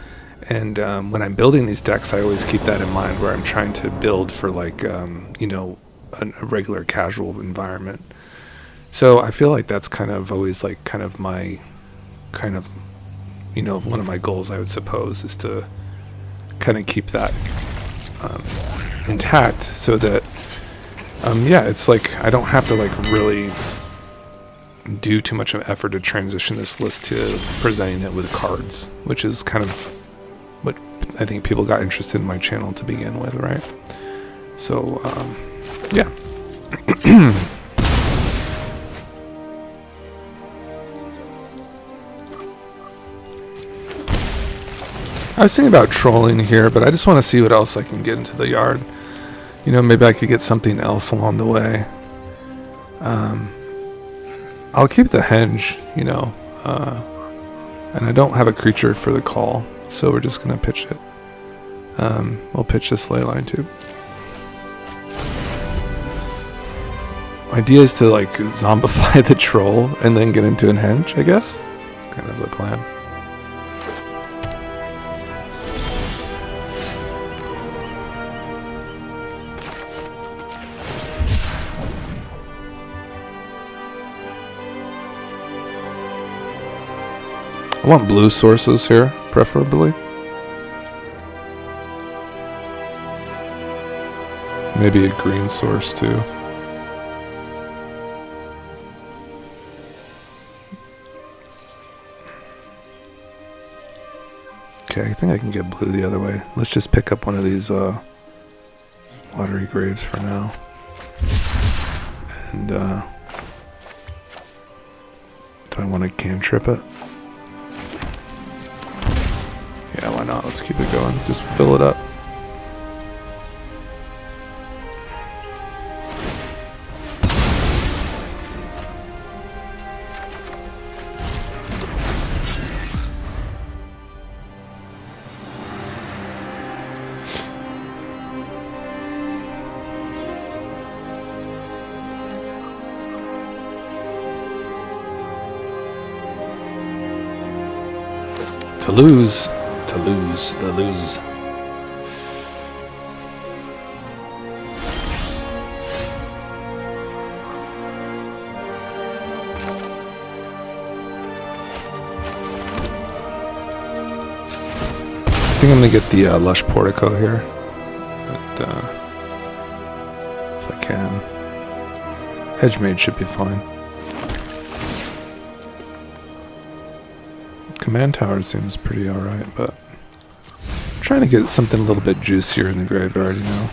and when I'm building these decks, I always keep that in mind where I'm trying to build for like you know, a regular casual environment. So I feel like that's kind of always like kind of my you know, one of my goals, I would suppose, is to kind of keep that intact, so that yeah, it's like I don't have to like really do too much of an effort to transition this list to presenting it with cards, which is kind of what I think people got interested in my channel to begin with, right? So yeah. I was thinking about trolling here, but I just want to see what else I can get into the yard. You know, maybe I could get something else along the way. I'll keep the henge, you know, and I don't have a creature for the call, so we're just going to pitch it. We'll pitch this ley line too. Idea is to like zombify the troll and then get into an henge, I guess. That's kind of the plan. I want blue sources here, preferably. Maybe a green source too. Okay, I think I can get blue the other way. Let's just pick up one of these watery graves for now. And do I want to cantrip it? Yeah, why not? Let's keep it going. Just fill it up. To lose. To lose. I think I'm gonna get the lush portico here, and, if I can. Hedge mage should be fine. Command tower seems pretty alright, but I'm trying to get something a little bit juicier in the graveyard, you know.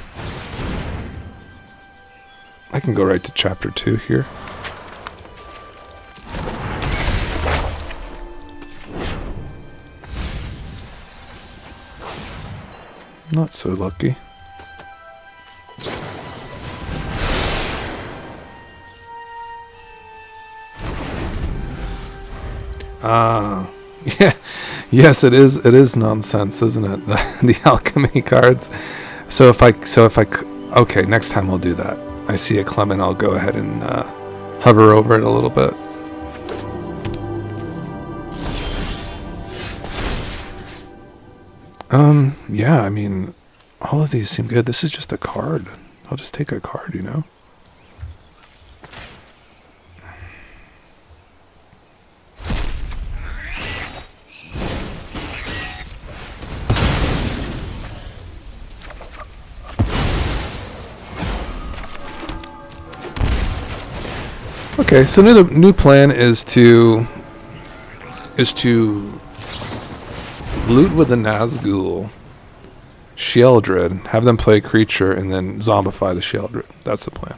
I can go right to chapter 2 here. Not so lucky. Ah, yeah, yes, it is. It is nonsense, isn't it? The alchemy cards. So if I, okay, next time I'll do that. I see a Clement, I'll go ahead and hover over it a little bit. Yeah, I mean, all of these seem good. This is just a card. I'll just take a card, you know? Okay, so the new plan is to loot with the Nazgul, Sheoldred, have them play a creature, and then zombify the Sheoldred. That's the plan.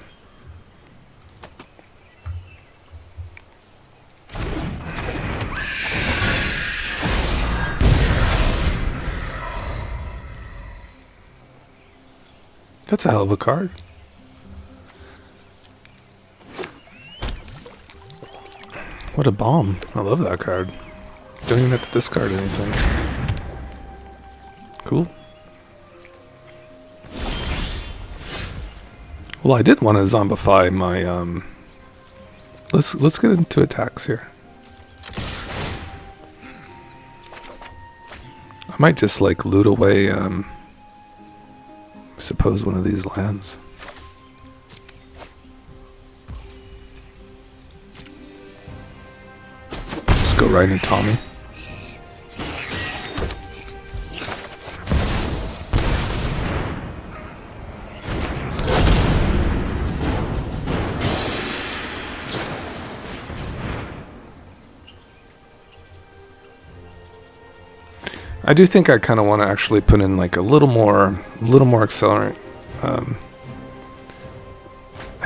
That's a hell of a card. What a bomb. I love that card. Don't even have to discard anything. Cool. Well, I did want to zombify my let's get into attacks here. I might just like loot away I suppose one of these lands. Just go right into Tommy. I do think I kind of want to actually put in like a little more accelerant. I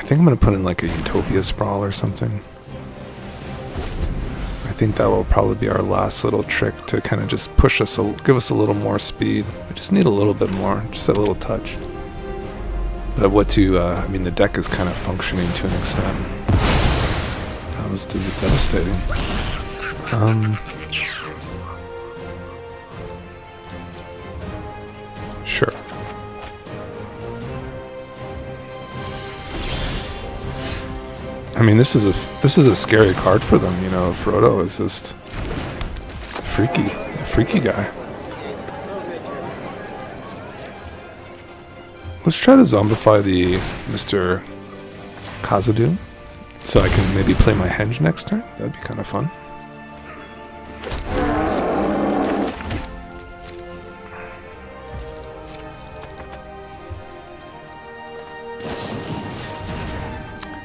think I'm going to put in like a Utopia Sprawl or something. I think that will probably be our last little trick to kind of just push us, give us a little more speed. We just need a little bit more, just a little touch. But I mean, the deck is kind of functioning to an extent. That was devastating. Sure. I mean, this is a scary card for them, you know. Frodo is just a freaky guy. Let's try to zombify the Mr. Khazad-dûm, so I can maybe play my Henge next turn. That'd be kind of fun.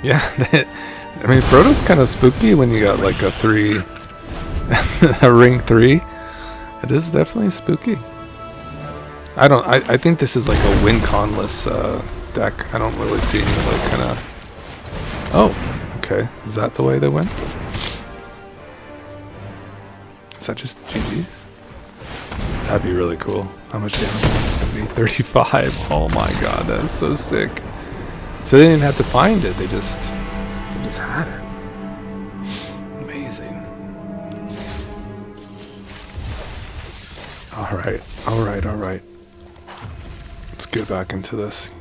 Yeah, I mean, Frodo's kind of spooky when you got like a ring 3. It is definitely spooky. I think this is like a win-conless deck. I don't really see any like kind of... Oh, okay. Is that the way they went? Is that just GG's? That'd be really cool. How much damage is it going to be? 35. Oh my god, that is so sick. So they didn't have to find it. They just had it. Amazing. All right. Let's get back into this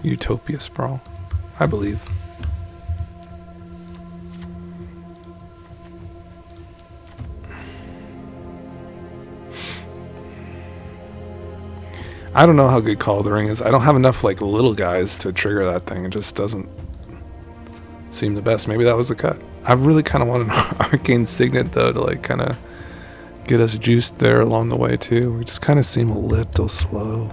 Utopia Sprawl. I believe. I don't know how good Call of the Ring is. I don't have enough like little guys to trigger that thing. It just doesn't seem the best. Maybe that was the cut. I really kind of want an Arcane Signet though to like kind of get us juiced there along the way too. We just kind of seem a little slow.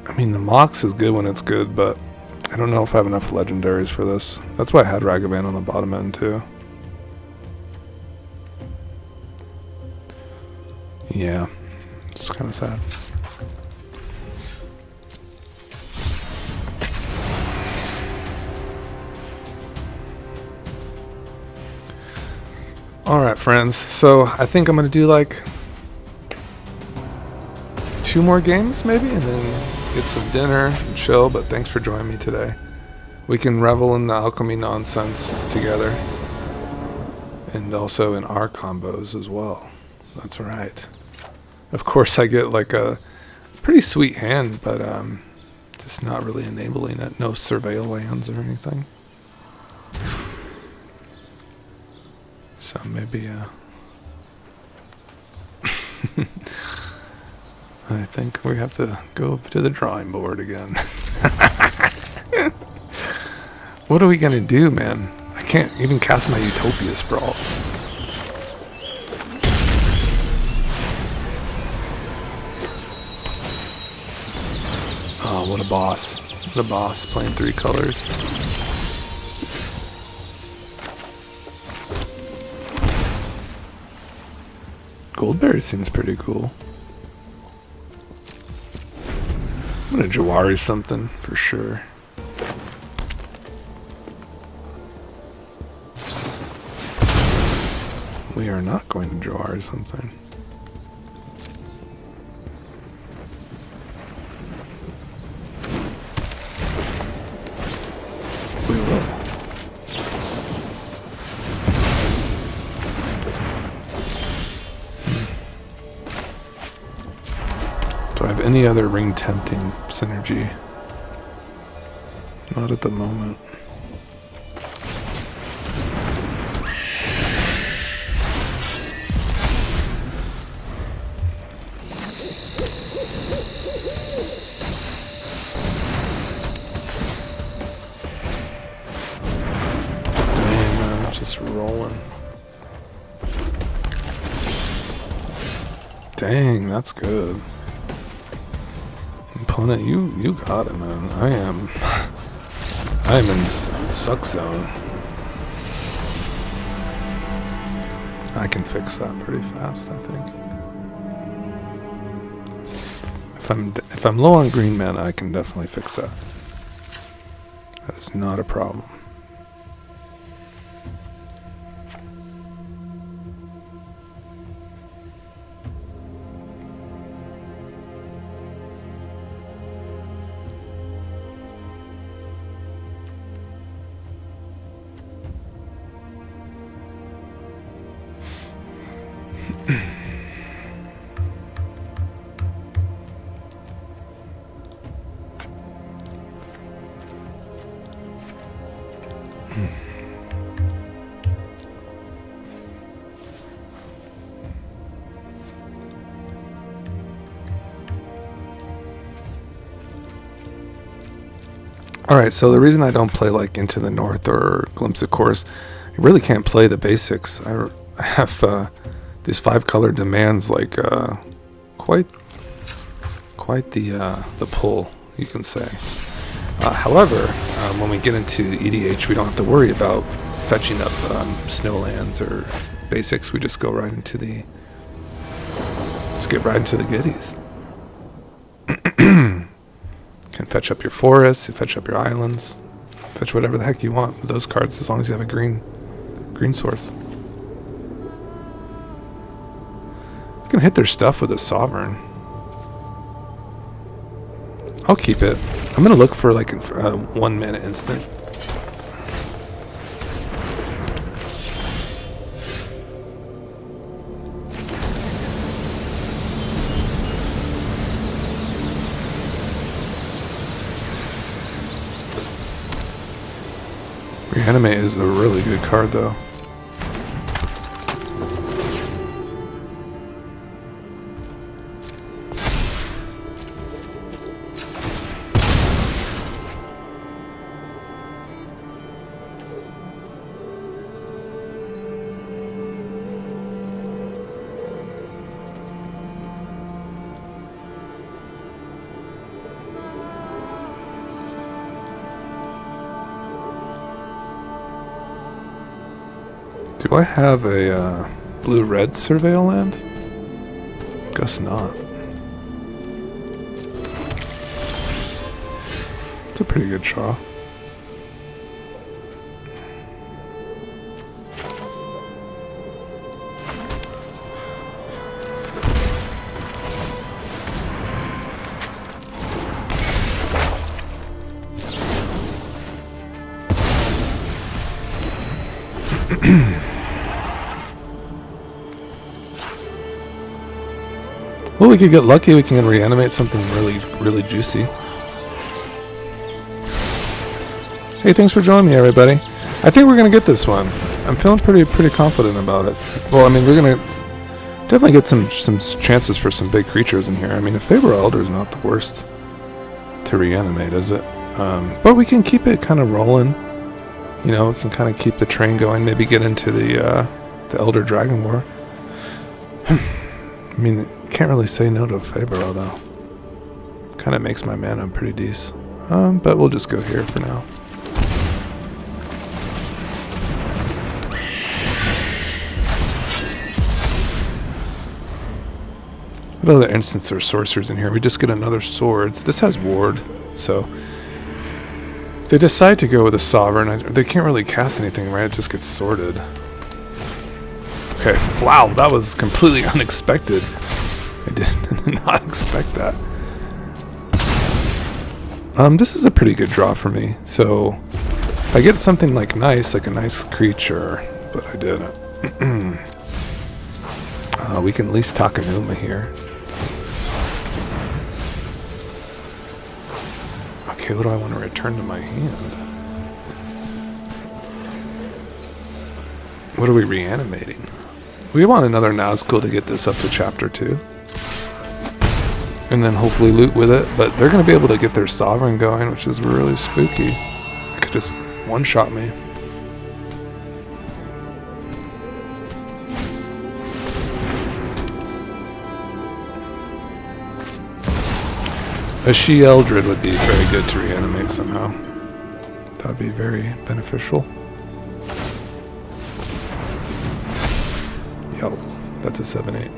I mean, the Mox is good when it's good, but I don't know if I have enough legendaries for this. That's why I had Ragavan on the bottom end too. Yeah, it's kind of sad. Alright friends, so I think I'm going to do like 2 more games maybe, and then get some dinner and chill, but thanks for joining me today. We can revel in the alchemy nonsense together, and also in our combos as well. That's right. Of course I get like a pretty sweet hand, but just not really enabling it. No surveil lands or anything. So maybe I think we have to go to the drawing board again. What are we gonna do, man? I can't even cast my Utopia Sprawl. Oh, what a boss. What a boss, playing 3 colors. Goldberry seems pretty cool. I'm gonna Jawari something for sure. We are not going to draw or something. We will. Do I have any other ring tempting synergy? Not at the moment. Just rolling. Dang, that's good. Opponent, you got it, man. I am in suck zone. I can fix that pretty fast, I think. If I'm low on green mana, I can definitely fix that. That is not a problem. Alright, so the reason I don't play like Into the North or Glimpse of Course, I really can't play the basics. I have these 5 color demands like quite the pull, you can say. However, when we get into EDH, we don't have to worry about fetching up snowlands or basics. We just go right into let's get right into the goodies. Can fetch up your forests, you fetch up your islands, fetch whatever the heck you want with those cards, as long as you have a green source. You can hit their stuff with a Sovereign. I'll keep it. I'm gonna look for like 1 mana instant. Reanimate is a really good card, though. Do I have a blue-red surveil land? Guess not. It's a pretty good draw. Well, we could get lucky. We can reanimate something really juicy. Hey, thanks for joining me, everybody. I think we're gonna get this one. I'm feeling pretty confident about it. Well, I mean, we're gonna definitely get some chances for some big creatures in here. I mean, a Faber Elder is not the worst to reanimate, is it? But we can keep it kind of rolling. You know, we can kind of keep the train going. Maybe get into the Elder Dragon War. I mean, can't really say no to a Faber, though. Kind of makes my mana pretty decent. But we'll just go here for now. What other instants or sorcerers in here? We just get another swords. This has ward, so if they decide to go with a sovereign, they can't really cast anything, right? It just gets sorted. Okay, wow, that was completely unexpected. I did not expect that. This is a pretty good draw for me. So, if I get something like nice, like a nice creature, but I didn't. We can at least Takanuma here. Okay, what do I want to return to my hand? What are we reanimating? We want another Nazgul to get this up to chapter 2. And then hopefully loot with it. But they're going to be able to get their Sovereign going, which is really spooky. It could just one-shot me. A She-Eldred would be very good to reanimate somehow. That would be very beneficial. Yo, that's a 7/8.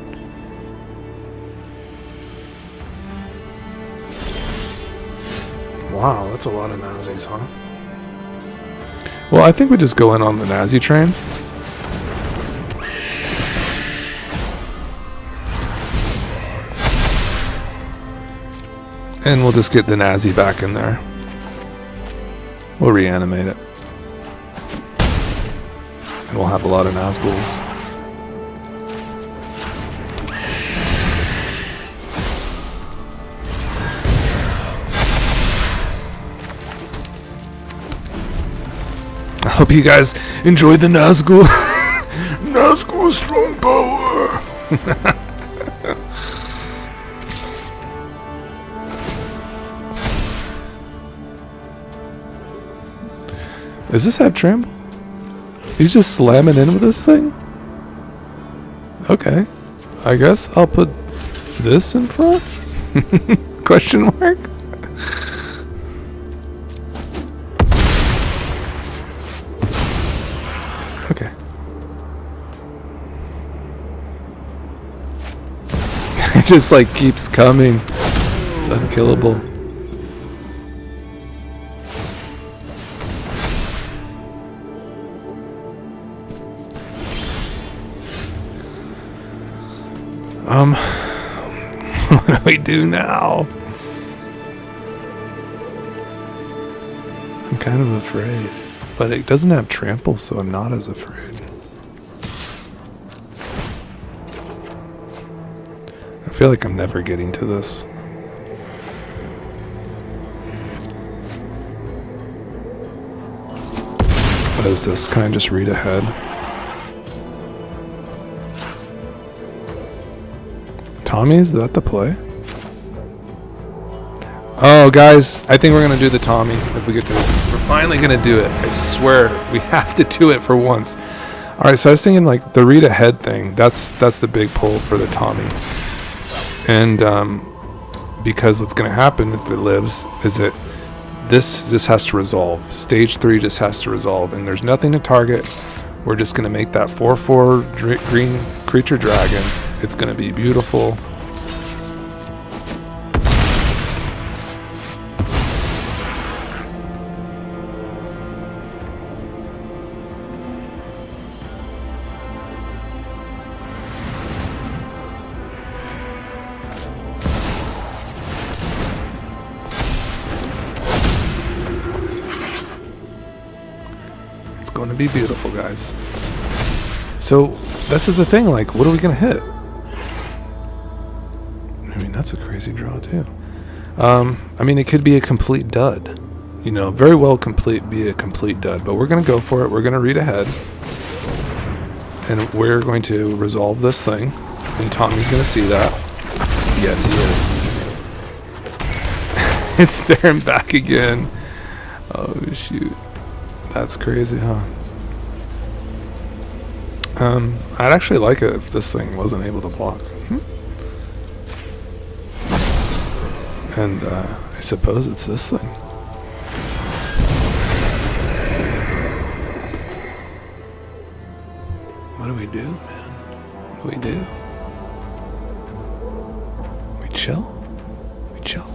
Wow, that's a lot of Nazis, huh? Well, I think we just go in on the Nazi train. And we'll just get the Nazi back in there. We'll reanimate it. And we'll have a lot of Nazguls. I hope you guys enjoyed the Nazgul. Nazgul strong power. Does this have trample? He's just slamming in with this thing? Okay. I guess I'll put this in front? Question mark? Okay. It just like keeps coming. It's unkillable. What do we do now? I'm kind of afraid. But it doesn't have trample, so I'm not as afraid. I feel like I'm never getting to this. What is this? Can I just read ahead? Tommy, is that the play? Oh, guys, I think we're going to do the Tommy if we get to it. We're finally going to do it. I swear, we have to do it for once. All right, so I was thinking like the read ahead thing. That's the big pull for the Tommy. And because what's going to happen if it lives is that this just has to resolve. Stage 3 just has to resolve, and there's nothing to target. We're just going to make that 4/4 green creature dragon. It's going to be beautiful. It's going to be beautiful, guys. So this is the thing, like, what are we going to hit? I mean, that's a crazy draw, too. I mean, it could be a complete dud. You know, very well be a complete dud. But we're going to go for it. We're going to read ahead. And we're going to resolve this thing. And Tommy's going to see that. Yes, he is. It's there and back again. Oh, shoot. That's crazy, huh? I'd actually like it if this thing wasn't able to block. And I suppose it's this thing. What do we do, man? What do we do? We chill? We chill.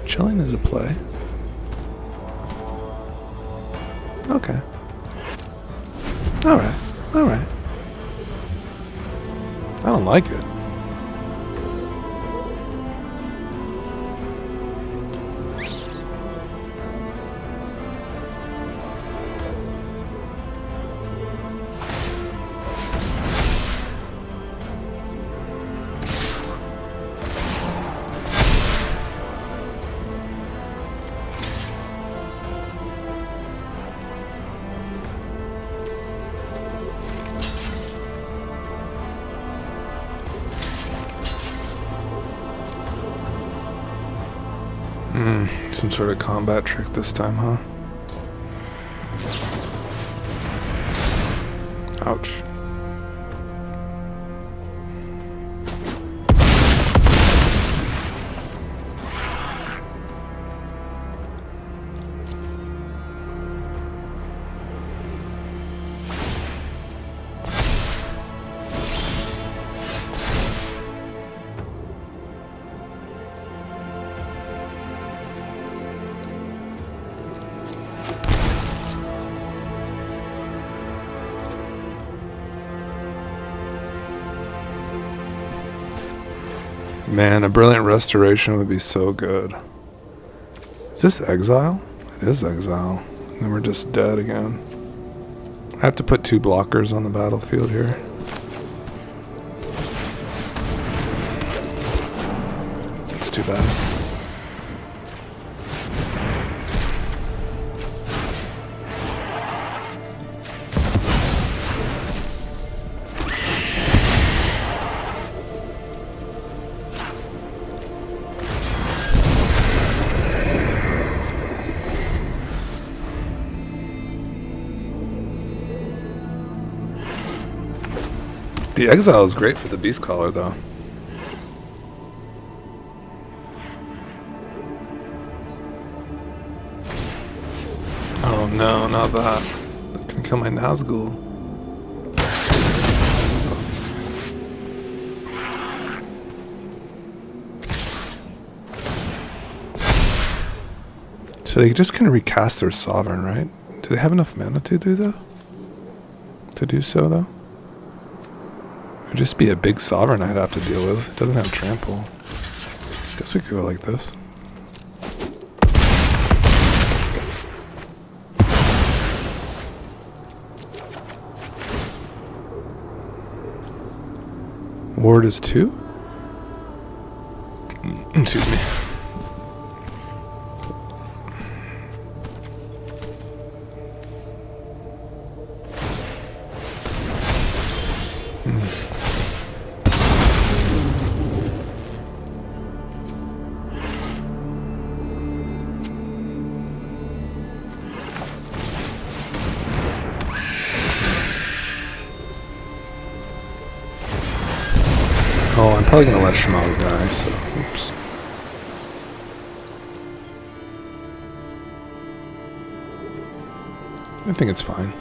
Chilling is a play. Okay. Alright. Alright. I don't like it. Some sort of combat trick this time, huh? Ouch. Man, a brilliant restoration would be so good. Is this exile? It is exile. And then we're just dead again. I have to put 2 blockers on the battlefield here. It's too bad. The exile is great for the beast collar, though. Oh no, not that. That can kill my Nazgul. So they just kind of recast their sovereign, right? Do they have enough mana to do that? To do so, though? It would just be a big sovereign I'd have to deal with. It doesn't have trample. Guess we could go like this. Ward is 2? Excuse me. Oh, I'm probably gonna let Shmal die, so oops. I think it's fine.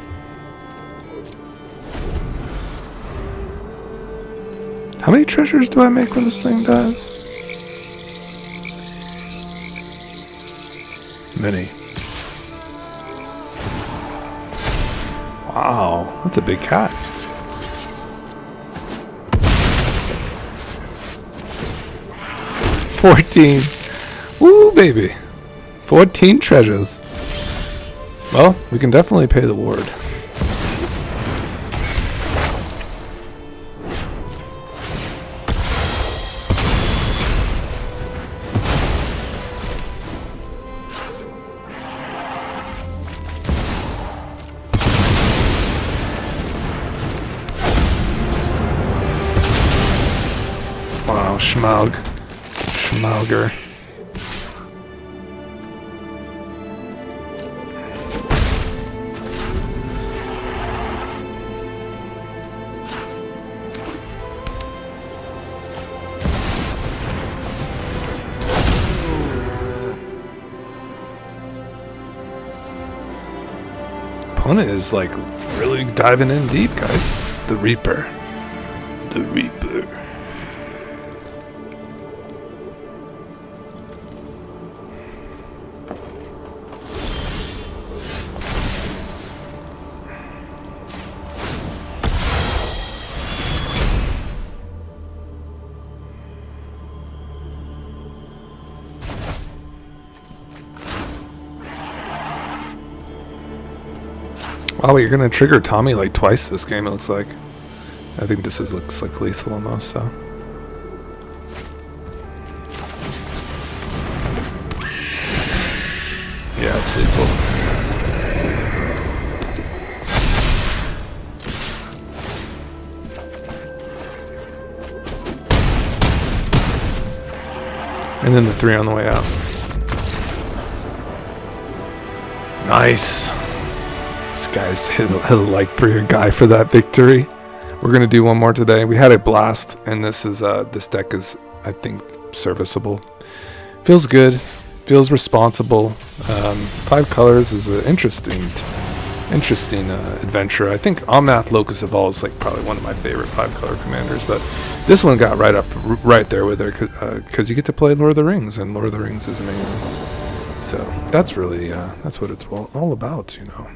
How many treasures do I make when this thing dies? Many. Wow, that's a big cat. Woo, baby. 14 treasures. Well, we can definitely pay the ward. Wow, Schmaug. Schmauger. Opponent is like really diving in deep, guys. The Reaper. The Reaper. Oh, wait, you're gonna trigger Tommy like twice this game, it looks like. I think this looks like lethal almost, so. Yeah, it's lethal. And then the 3 on the way out. Nice. This guy's hit a like for your guy for that victory. We're gonna do one more today. We had a blast, and this deck is, I think, serviceable. Feels good. Feels responsible. 5 colors is an interesting adventure. I think Omnath Locus of All is like probably one of my favorite 5 color commanders, but this one got right there with her because you get to play Lord of the Rings, and Lord of the Rings is amazing. So that's really that's what it's all about, you know.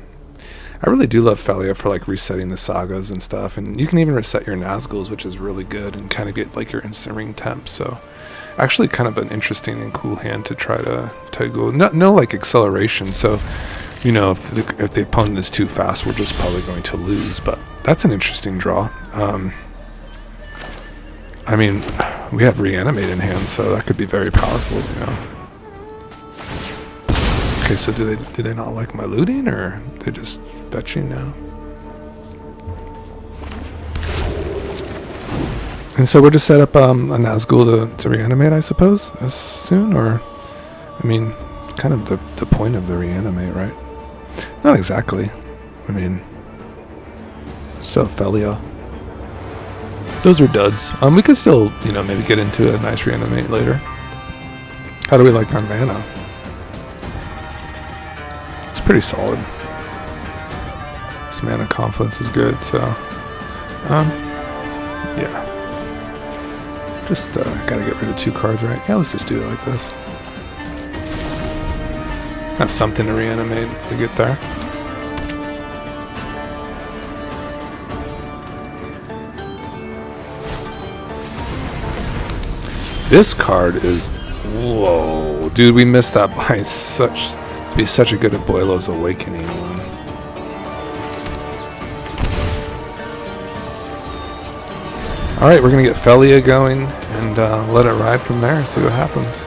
I really do love Felia for like resetting the sagas and stuff, and you can even reset your Nazguls, which is really good, and kind of get like your instant ring temp. So actually kind of an interesting and cool hand to try to go. No like acceleration, so you know, if the opponent is too fast, we're just probably going to lose. But that's an interesting draw. I mean, we have reanimate in hand, so that could be very powerful, you know. Okay, so do they not like my looting, or they just fetching now? And so we're just set up a Nazgul to reanimate, I suppose, as soon, or I mean, kind of the point of the reanimate, right? Not exactly. I mean, so Felia. Those are duds. We could still, you know, maybe get into a nice reanimate later. How do we like our mana? It's pretty solid. This mana confluence is good, so yeah. Just gotta get rid of 2 cards, right? Yeah, let's just do it like this. Have something to reanimate if we get there. This card is, whoa, dude, we missed that by be such a good Abuelo's Awakening one. Alright, we're gonna get Felia going and let it ride from there and see what happens.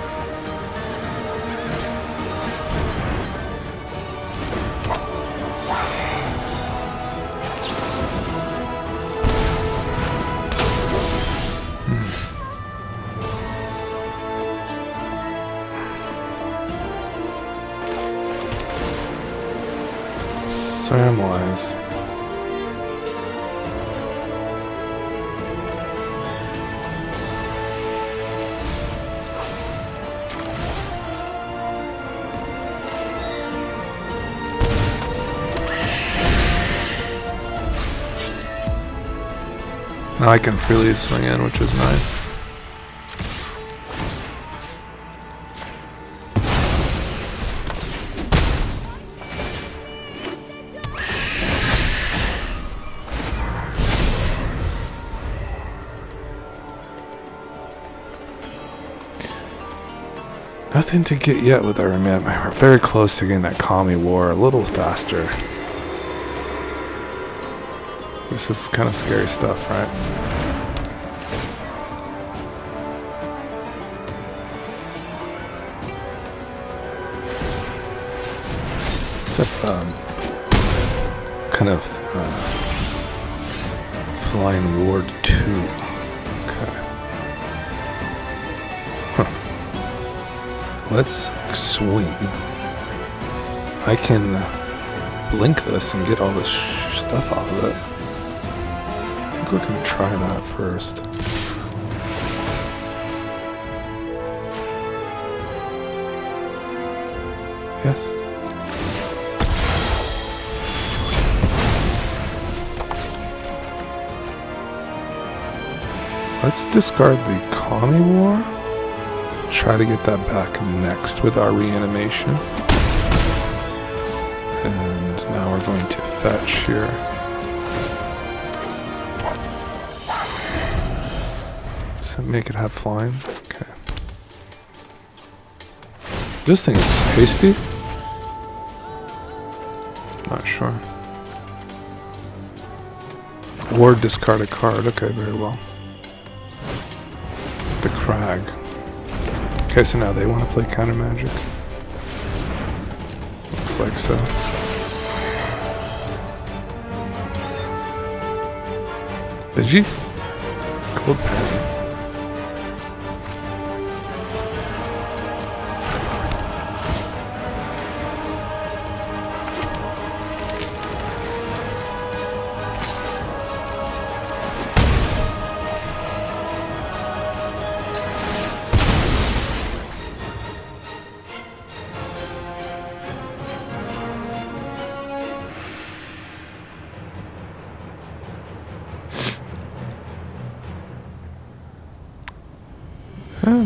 Samwise. Now I can freely swing in, which is nice. Nothing to get yet with our man. We're very close to getting that Kami War a little faster. This is kind of scary stuff, right? Except, kind of Flying Ward 2. Okay. Huh. Let's swing. I can blink this and get all this stuff off of it. I think we're gonna try that first. Yes. Let's discard the Kami War. Try to get that back next with our reanimation. And now we're going to fetch here. Does that make it have flying? Okay. This thing is hasty? Not sure. Or discard a card. Okay, very well. The Crag. Okay, so now they want to play counter magic. Looks like so. Bidgey? Gold pen.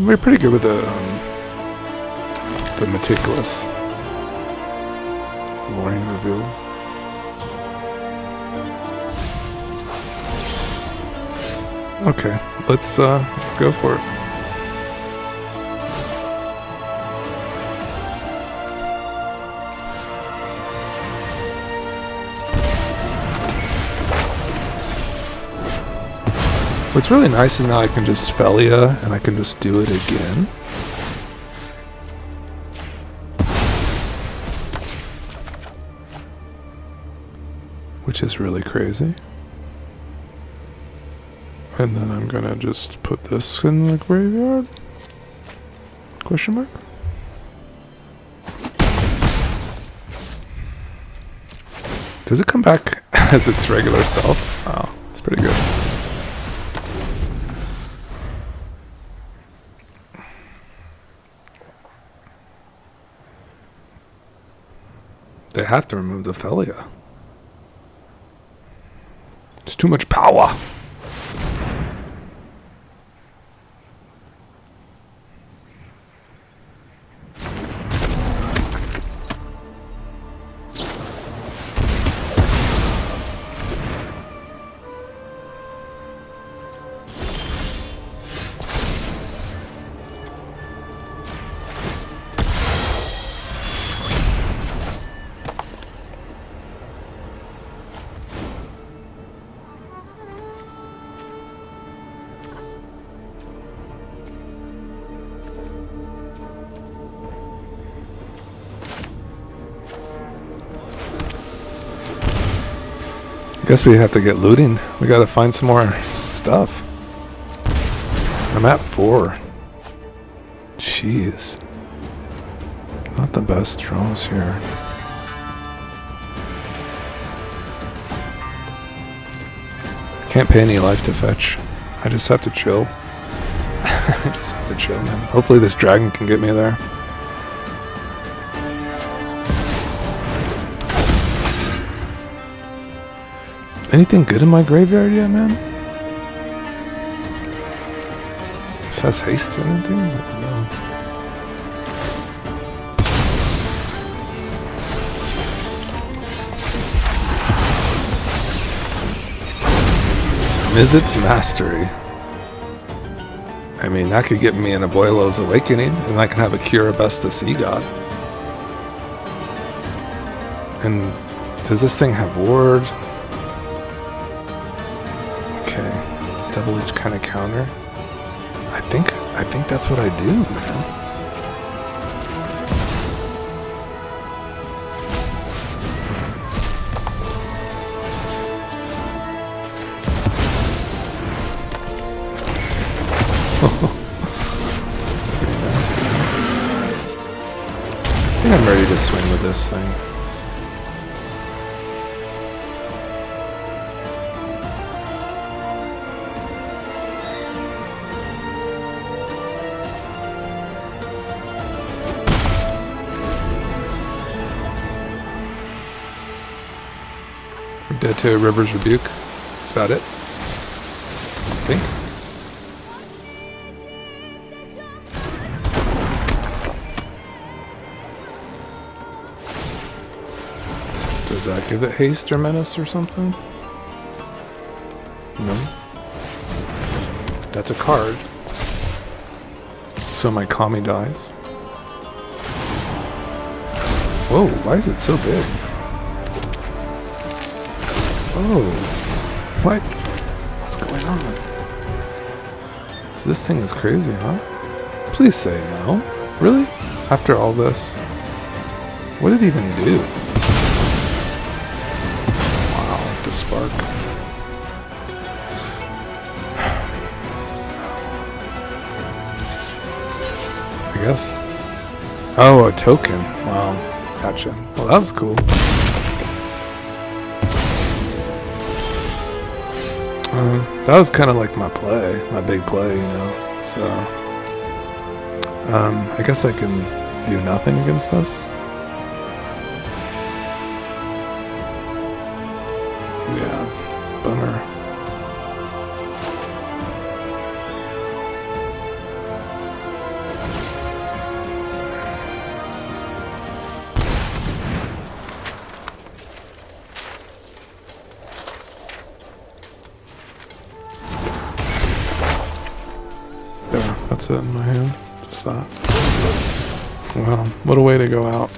We're pretty good with the meticulous warning reveals. Okay, let's go for it. What's really nice is now I can just Felia and I can just do it again. Which is really crazy. And then I'm gonna just put this in the graveyard? Question mark? Does it come back as its regular self? Oh, it's pretty good. They have to remove the Felia. It's too much power. Guess we have to get looting. We gotta find some more stuff. I'm at 4. Jeez. Not the best draws here. Can't pay any life to fetch. I just have to chill. I just have to chill, man. Hopefully this dragon can get me there. Anything good in my graveyard yet, man? This has haste or anything? No. Mizzet's Mastery. I mean, that could get me an Abuelo's Awakening, and I can have a Cure Best to Sea God. And does this thing have ward? Double edge kind of counter. I think that's what I do, man. It's pretty nasty. I think I'm ready to swing with this thing. Dead to River's Rebuke. That's about it. I think. Does that give it haste or menace or something? No. That's a card. So my Kami dies. Whoa, why is it so big? Oh, what? going on? So this thing is crazy, huh? Please say no. Really? After all this? What did it even do? Wow, the spark. I guess. Oh, a token. Wow. Gotcha. Well, that was cool. That was kind of like my play, my big play, you know. So, I guess I can do nothing against this. Yeah, bummer. That's it in my hand. Just that. Wow, what a way to go out.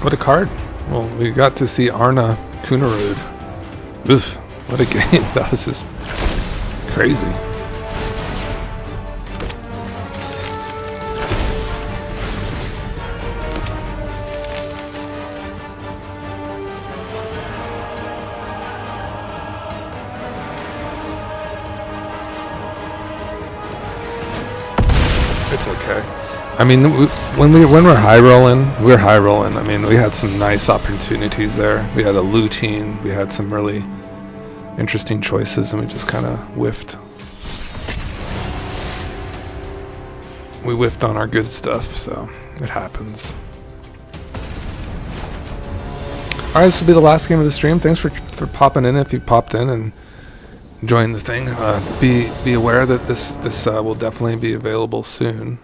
What a card. Well, we got to see Arna Kunarud. Oof, what a game. That was just crazy. It's okay. I mean, when we're high rolling, we're high rolling. I mean, we had some nice opportunities there. We had a lutein. We had some really interesting choices, and we just kind of whiffed. We whiffed on our good stuff, so it happens. All right, this will be the last game of the stream. Thanks for popping in. If you popped in and join the thing, be aware that this will definitely be available soon.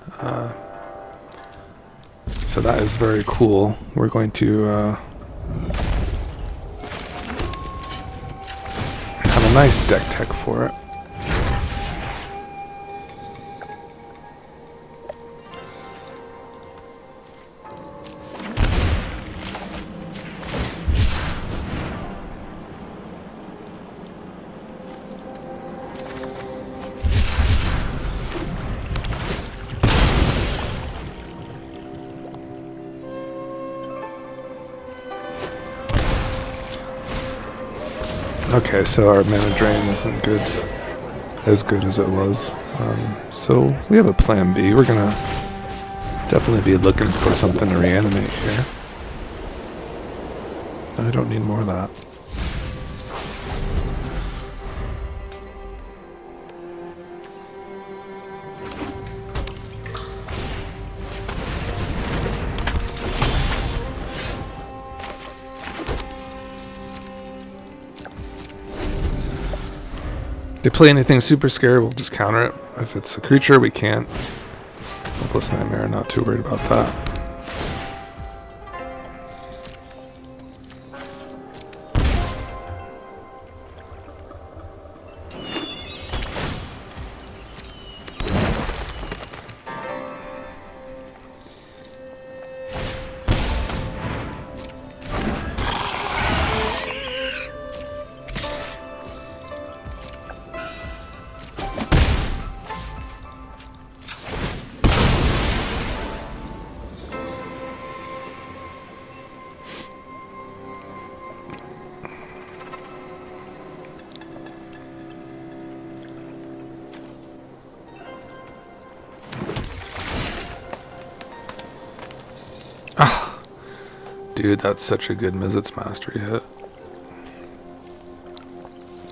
So that is very cool. We're going to have a nice deck tech for it. Okay, so our mana drain isn't as good as it was. So we have a plan B. We're gonna definitely be looking for something to reanimate here. I don't need more of that. They play anything super scary, we'll just counter it. If it's a creature, we can't. Hopeless Nightmare, not too worried about that. Ah, dude, that's such a good Mizzet's Mastery hit.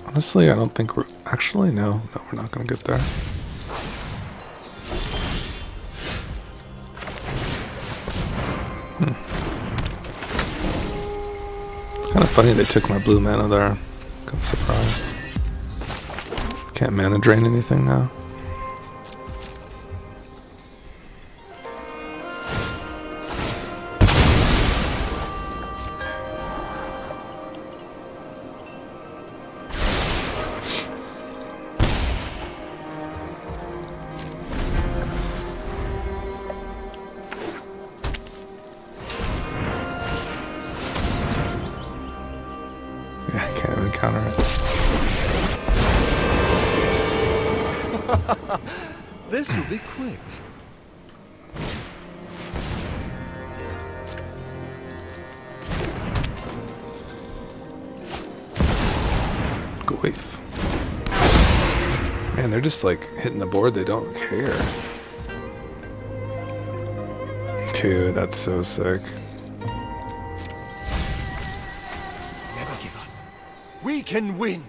Honestly, I don't think we're... Actually, no, we're not going to get there. It's kind of funny they took my blue mana there. Kind of surprised. Can't mana drain anything now. Yeah, I can't even counter it. This will be quick. Goif. Man, they're just like hitting the board. They don't care. Dude, that's so sick. Never give up. We can win.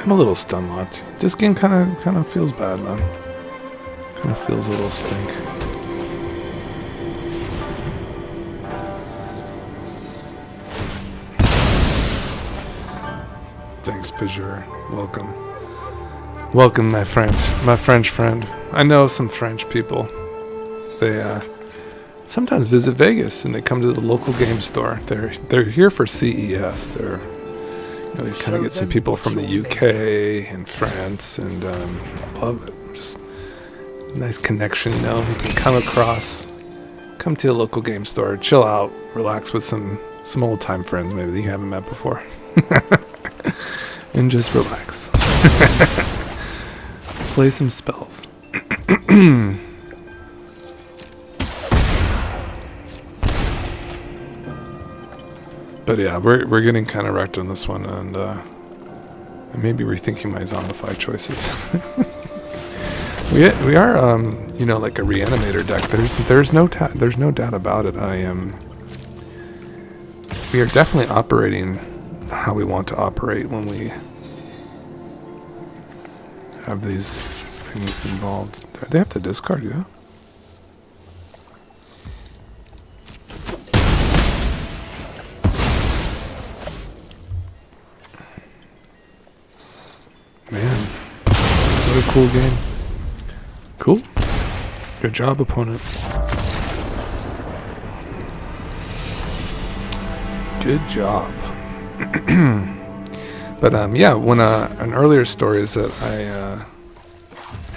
I'm a little stun locked. This game kind of feels bad, man. Kind of feels a little stink. Thanks, Pajur. Welcome. Welcome, my French friend. I know some French people. They sometimes visit Vegas and they come to the local game store. They're here for CES. You kind of get some people from the UK and France, and I love it. Just a nice connection, you know. You can come to a local game store, chill out, relax with some old time friends maybe that you haven't met before, and just relax. Play some spells. But yeah, we're getting kind of wrecked on this one, and I may be rethinking my Zombify choices. we are like a reanimator deck. There's no doubt about it. We are definitely operating how we want to operate when we have these things involved. They have to discard, yeah. Man, what a cool game. Cool. Good job, opponent. Good job. But yeah, when an earlier story is that I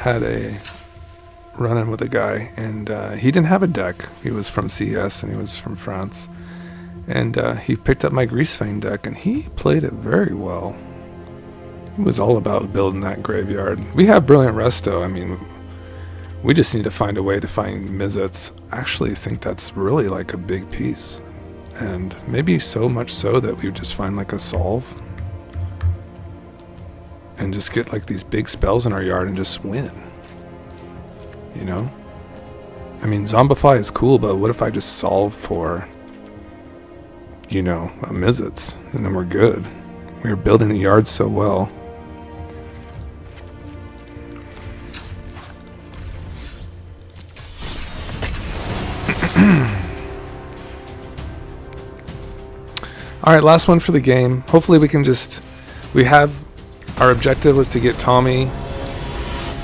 had a run-in with a guy, and he didn't have a deck. He was from CS and he was from France, and he picked up my Greasefang deck and he played it very well. He was all about building that graveyard. We have Brilliant Resto. I mean, we just need to find a way to find Mizzets. I actually think that's really like a big piece, and maybe so much so that we would just find like a solve and just get like these big spells in our yard and just win. You know? I mean, Zombify is cool, but what if I just solve for, a Mizzets, and then we're good. We were building the yard so well. Alright, last one for the game. Hopefully our objective was to get Tommy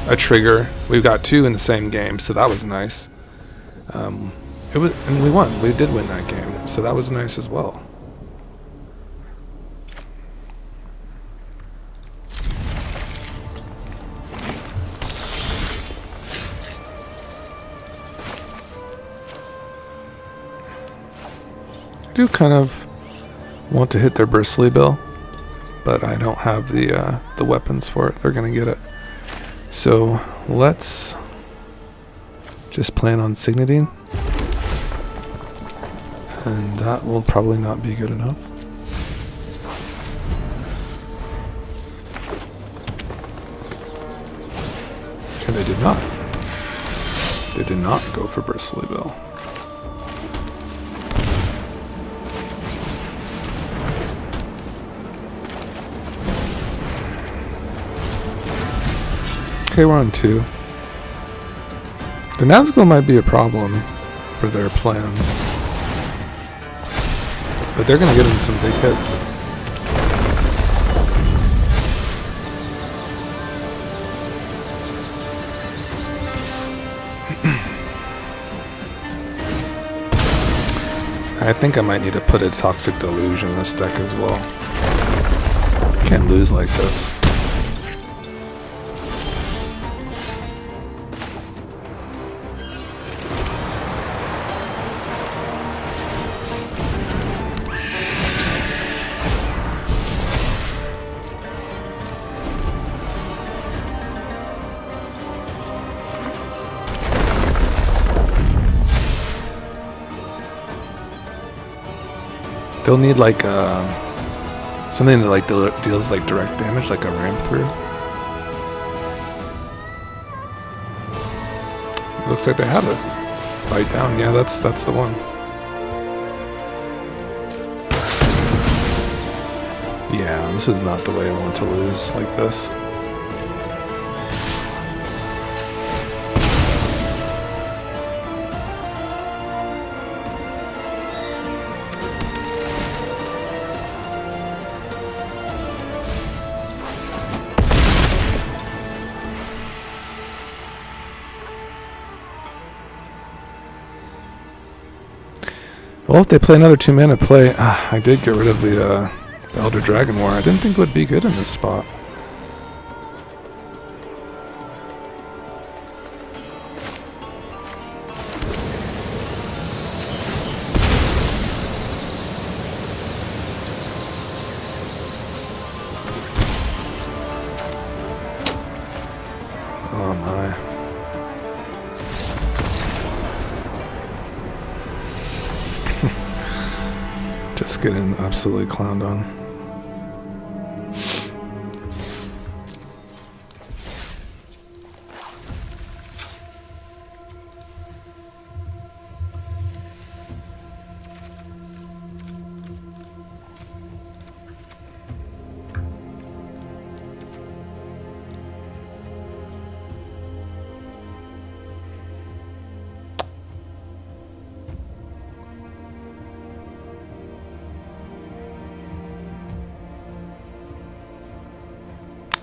a trigger. We've got 2 in the same game, so that was nice. And we won. We did win that game, so that was nice as well. I do kind of want to hit their Bristly Bill, but I don't have the weapons for it. They're gonna get it. So let's just plan on signating, and that will probably not be good enough. And they did not. They did not go for Bristly Bill. Okay, we're on 2. The Nazgul might be a problem for their plans, but they're going to get in some big hits. I think I might need to put a Toxic Deluge in this deck as well. Can't lose like this. They'll need like something that like deals like direct damage, like a ramp through. Looks like they have it. Bite down, yeah, that's the one. Yeah, this is not the way I want to lose like this. Well, if they play another 2-mana play, I did get rid of the Elder Dragon War. I didn't think it would be good in this spot. Oh my. Just getting absolutely clowned on.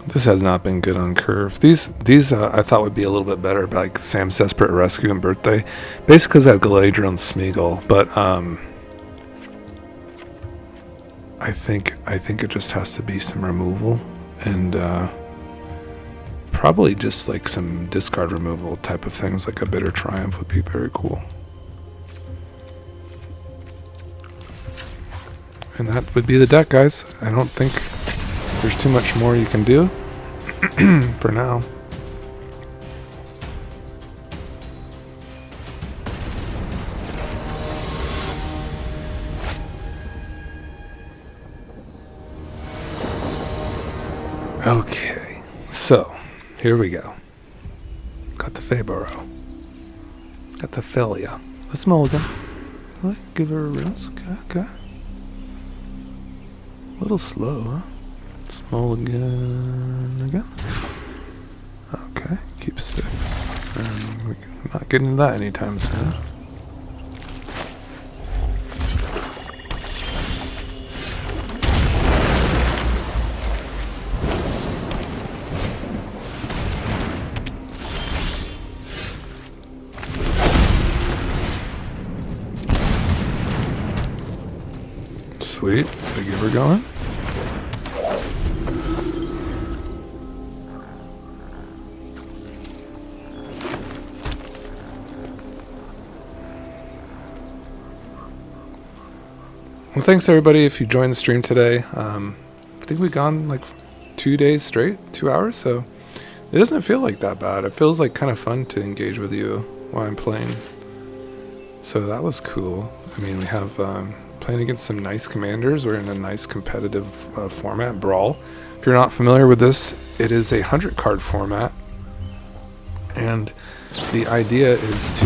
This has not been good on curve. These I thought would be a little bit better, like Sam's Desperate Rescue and Birthday, basically because I have Galadriel and Smeagol. But I think it just has to be some removal, and probably just like some discard removal type of things, like a Bitter Triumph would be very cool. And that would be the deck, guys. I don't think there's too much more you can do for now. Okay, so here we go. Got the Fabaro. Got the Felia. Let's mulligan. Give her a rinse. Okay. A little slow, huh? Small again. Okay, keep 6. And we're not getting to that anytime soon. Sweet, I give her going. Well, thanks everybody if you joined the stream today. I think we've gone like 2 days straight, 2 hours. So it doesn't feel like that bad. It feels like kind of fun to engage with you while I'm playing. So that was cool. I mean, we have playing against some nice commanders. We're in a nice competitive format, Brawl. If you're not familiar with this, it is a 100-card format. And the idea is to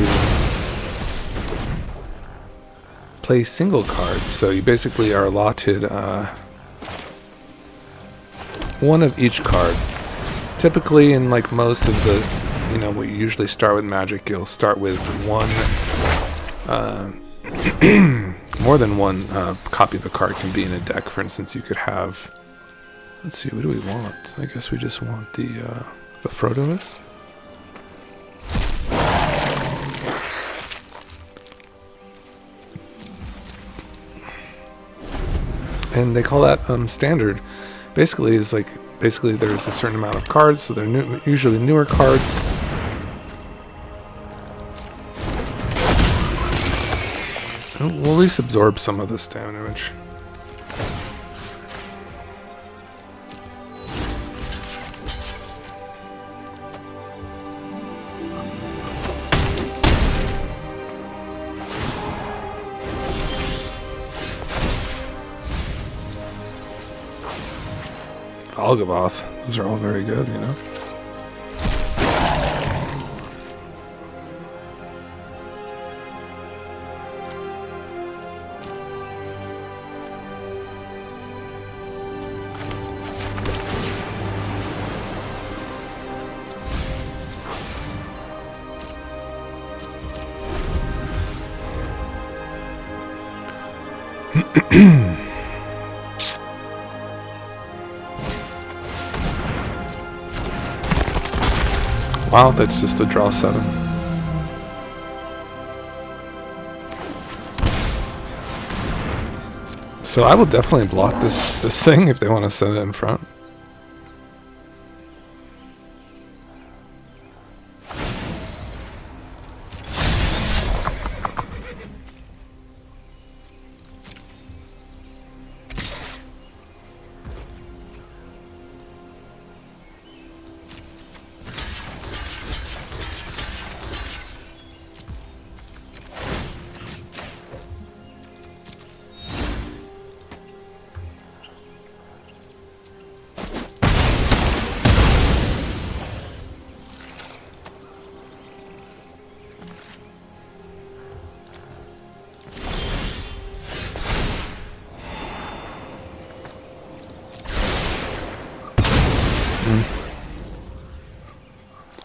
play single cards. So you basically are allotted one of each card. Typically in like most of the, what you usually start with Magic, you'll start with one, more than one copy of the card can be in a deck. For instance, you could have, let's see, what do we want? I guess we just want the Frodoist. And they call that standard. Basically, there's a certain amount of cards, so they're usually newer cards. We'll at least absorb some of this damage. Algavoth. Those are all very good, Wow, that's just a draw 7. So I will definitely block this thing if they want to send it in front.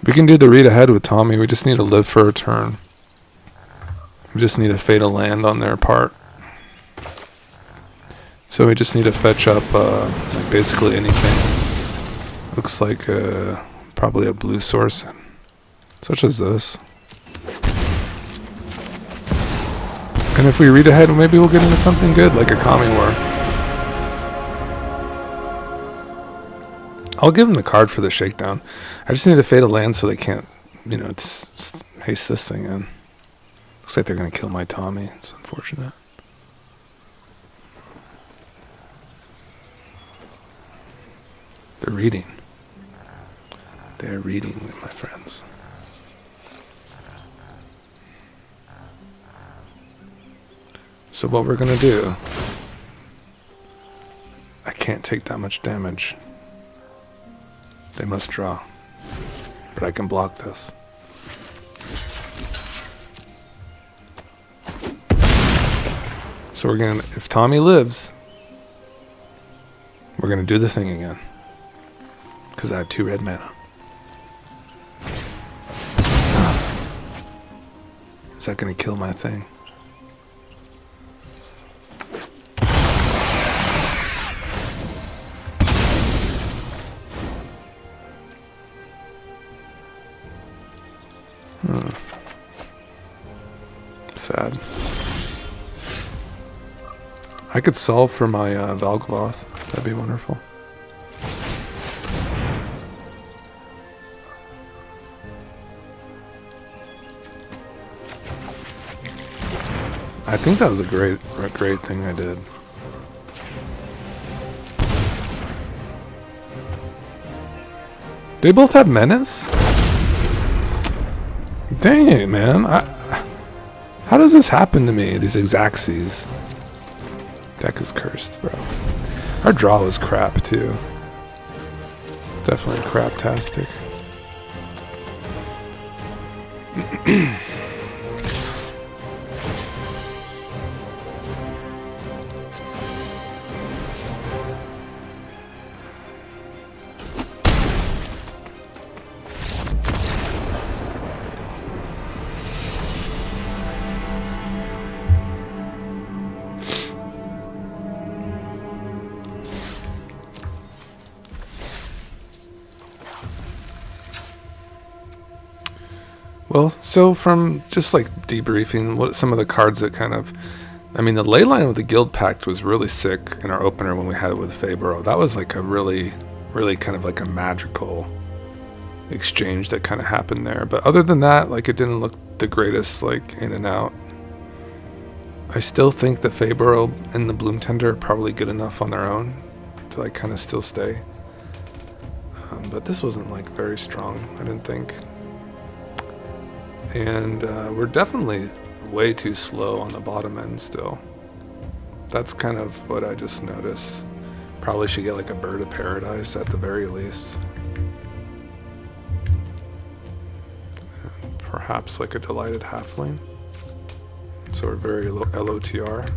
We can do the read ahead with Tommy. We just need to live for a turn. We just need a fatal land on their part. So we just need to fetch up like basically anything. Looks like probably a blue source, such as this. And if we read ahead, maybe we'll get into something good, like a Kami War. I'll give them the card for the shakedown. I just need a fatal land so they can't, haste this thing in. Looks like they're going to kill my Tommy. It's unfortunate. They're reading. They're reading, my friends. So what we're going to do... I can't take that much damage. They must draw. But I can block this. So we're gonna, if Tommy lives, we're gonna do the thing again. Because I have 2 red mana. Is that gonna kill my thing? Sad. I could solve for my Valgavoth. That'd be wonderful. I think that was a great thing I did. They both have menace? Dang it, man. How does this happen to me, these Exacxies? Deck is cursed, bro. Our draw was crap, too. Definitely craptastic. Well, so from just like debriefing, what some of the cards that kind of, I mean, the ley line with the Guild Pact was really sick in our opener when we had it with Fabro. That was like a really kind of like a magical exchange that kind of happened there. But other than that, like it didn't look the greatest, like in and out. I still think the Fabro and the Bloom Tender are probably good enough on their own to like kind of still stay. But this wasn't like very strong, I didn't think. And we're definitely way too slow on the bottom end still. That's kind of what I just noticed. Probably should get like a Bird of Paradise at the very least. And perhaps like a Delighted Halfling. So we're very low LOTR.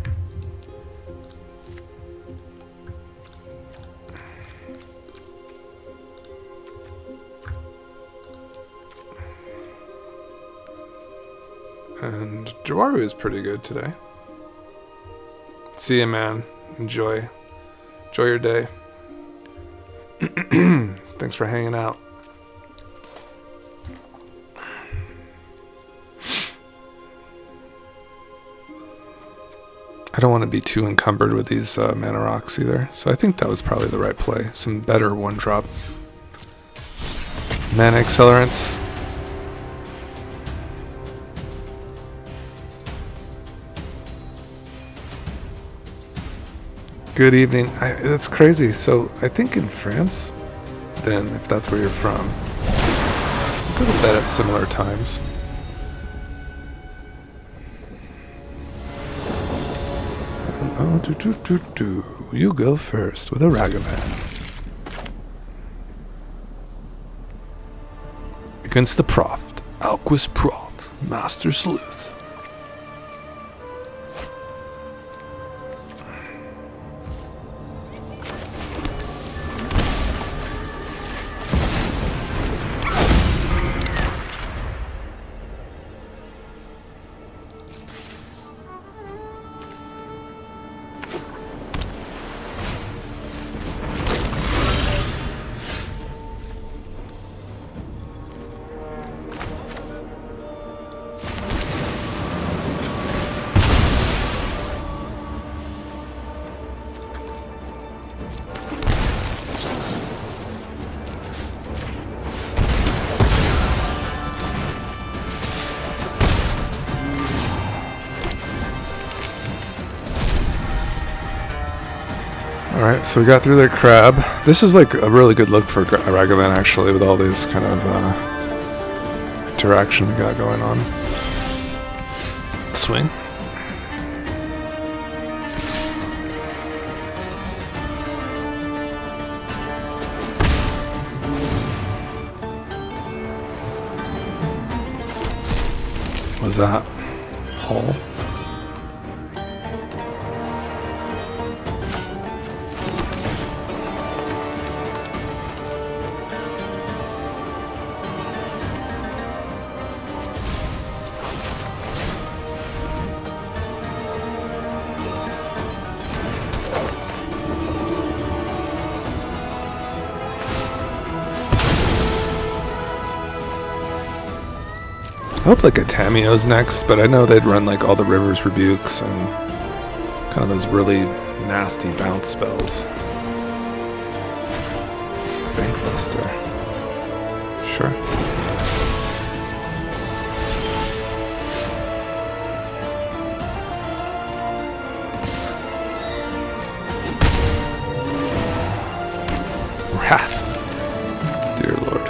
And Jawaru is pretty good today. See ya, man. Enjoy your day. Thanks for hanging out. I don't want to be too encumbered with these mana rocks either, so I think that was probably the right play. Some better one-drop mana accelerants. Good evening. That's crazy. So I think in France, then, if that's where you're from, we go to bed at similar times. Oh, you go first with a Ragavan. Against the Prof, Alquist Prof, Master Sleuth. Alright, so we got through their crab. This is like a really good look for Ragavan actually, with all this kind of interaction we got going on. Swing. What's that? Hull? I hope like a Tamiyo's next, but I know they'd run like all the River's Rebukes and kind of those really nasty bounce spells. Bankbuster. Sure. Wrath. Dear Lord.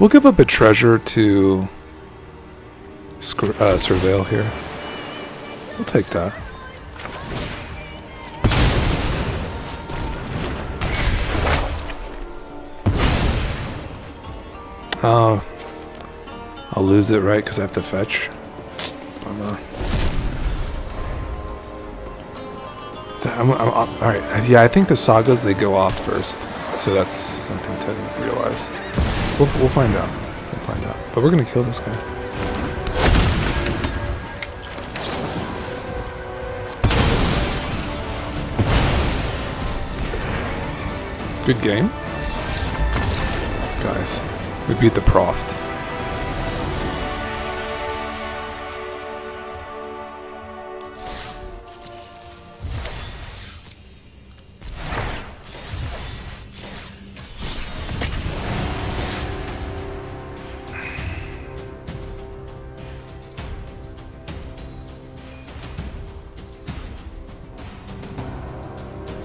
We'll give up a treasure to surveil here. We'll take that. Oh, I'll lose it, right? Because I have to fetch. Oh, no. Alright, yeah, I think the sagas, they go off first. So that's something to realize. We'll find out. We'll find out. But we're going to kill this guy. Good game. Guys, we beat the Proft.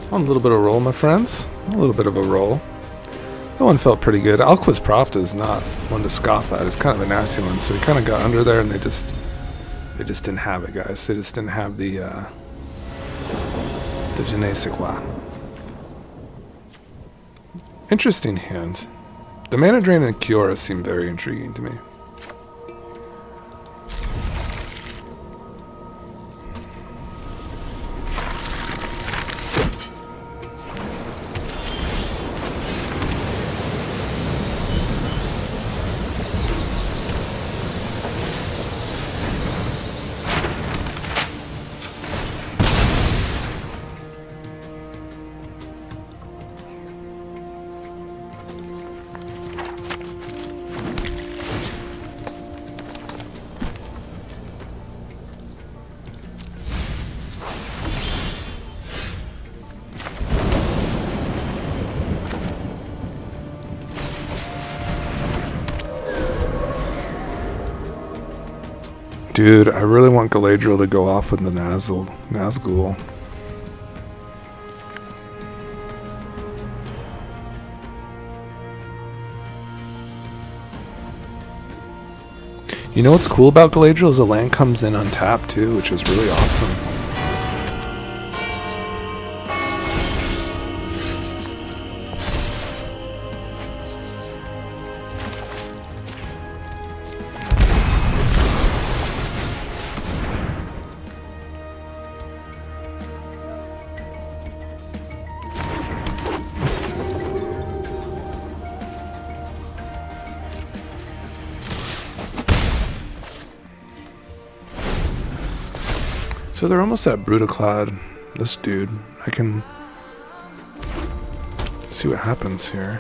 On a little bit of a roll, my friends. A little bit of a roll. That one felt pretty good. Alquist Proft is not one to scoff at. It's kind of a nasty one. So we kind of got under there, and they just didn't have it, guys. They just didn't have the je ne sais quoi. Interesting hand. The Mana Drain and Kiora seem very intriguing to me. Dude, I really want Galadriel to go off with the Nazgul. You know what's cool about Galadriel is the land comes in untapped too, which is really awesome. So they're almost at Brutaclad. This dude. I can see what happens here.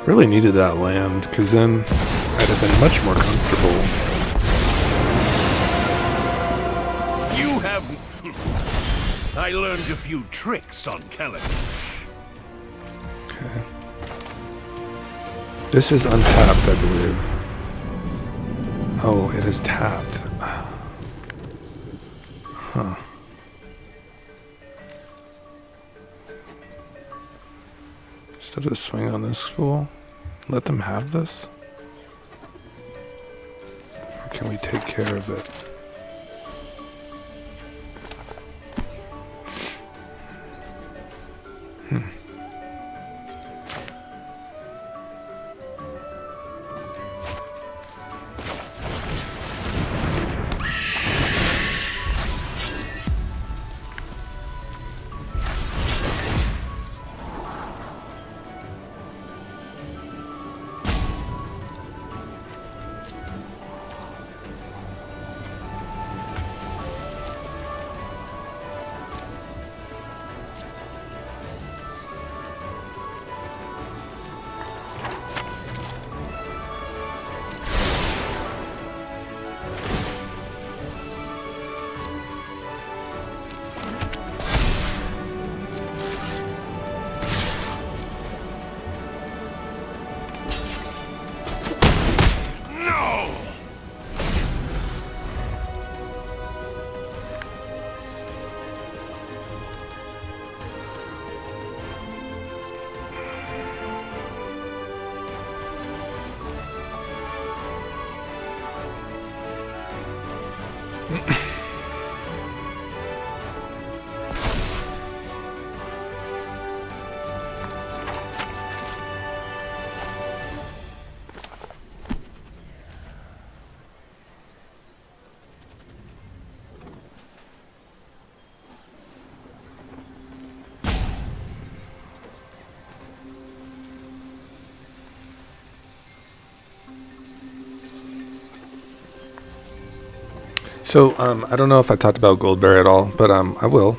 Really needed that land, because then I'd have been much more comfortable. I learned a few tricks on Caladan. Okay. This is untapped, I believe. Oh, it is tapped. Huh. Just have to swing on this fool. Let them have this? Or can we take care of it? So I don't know if I talked about Goldberry at all, but I will.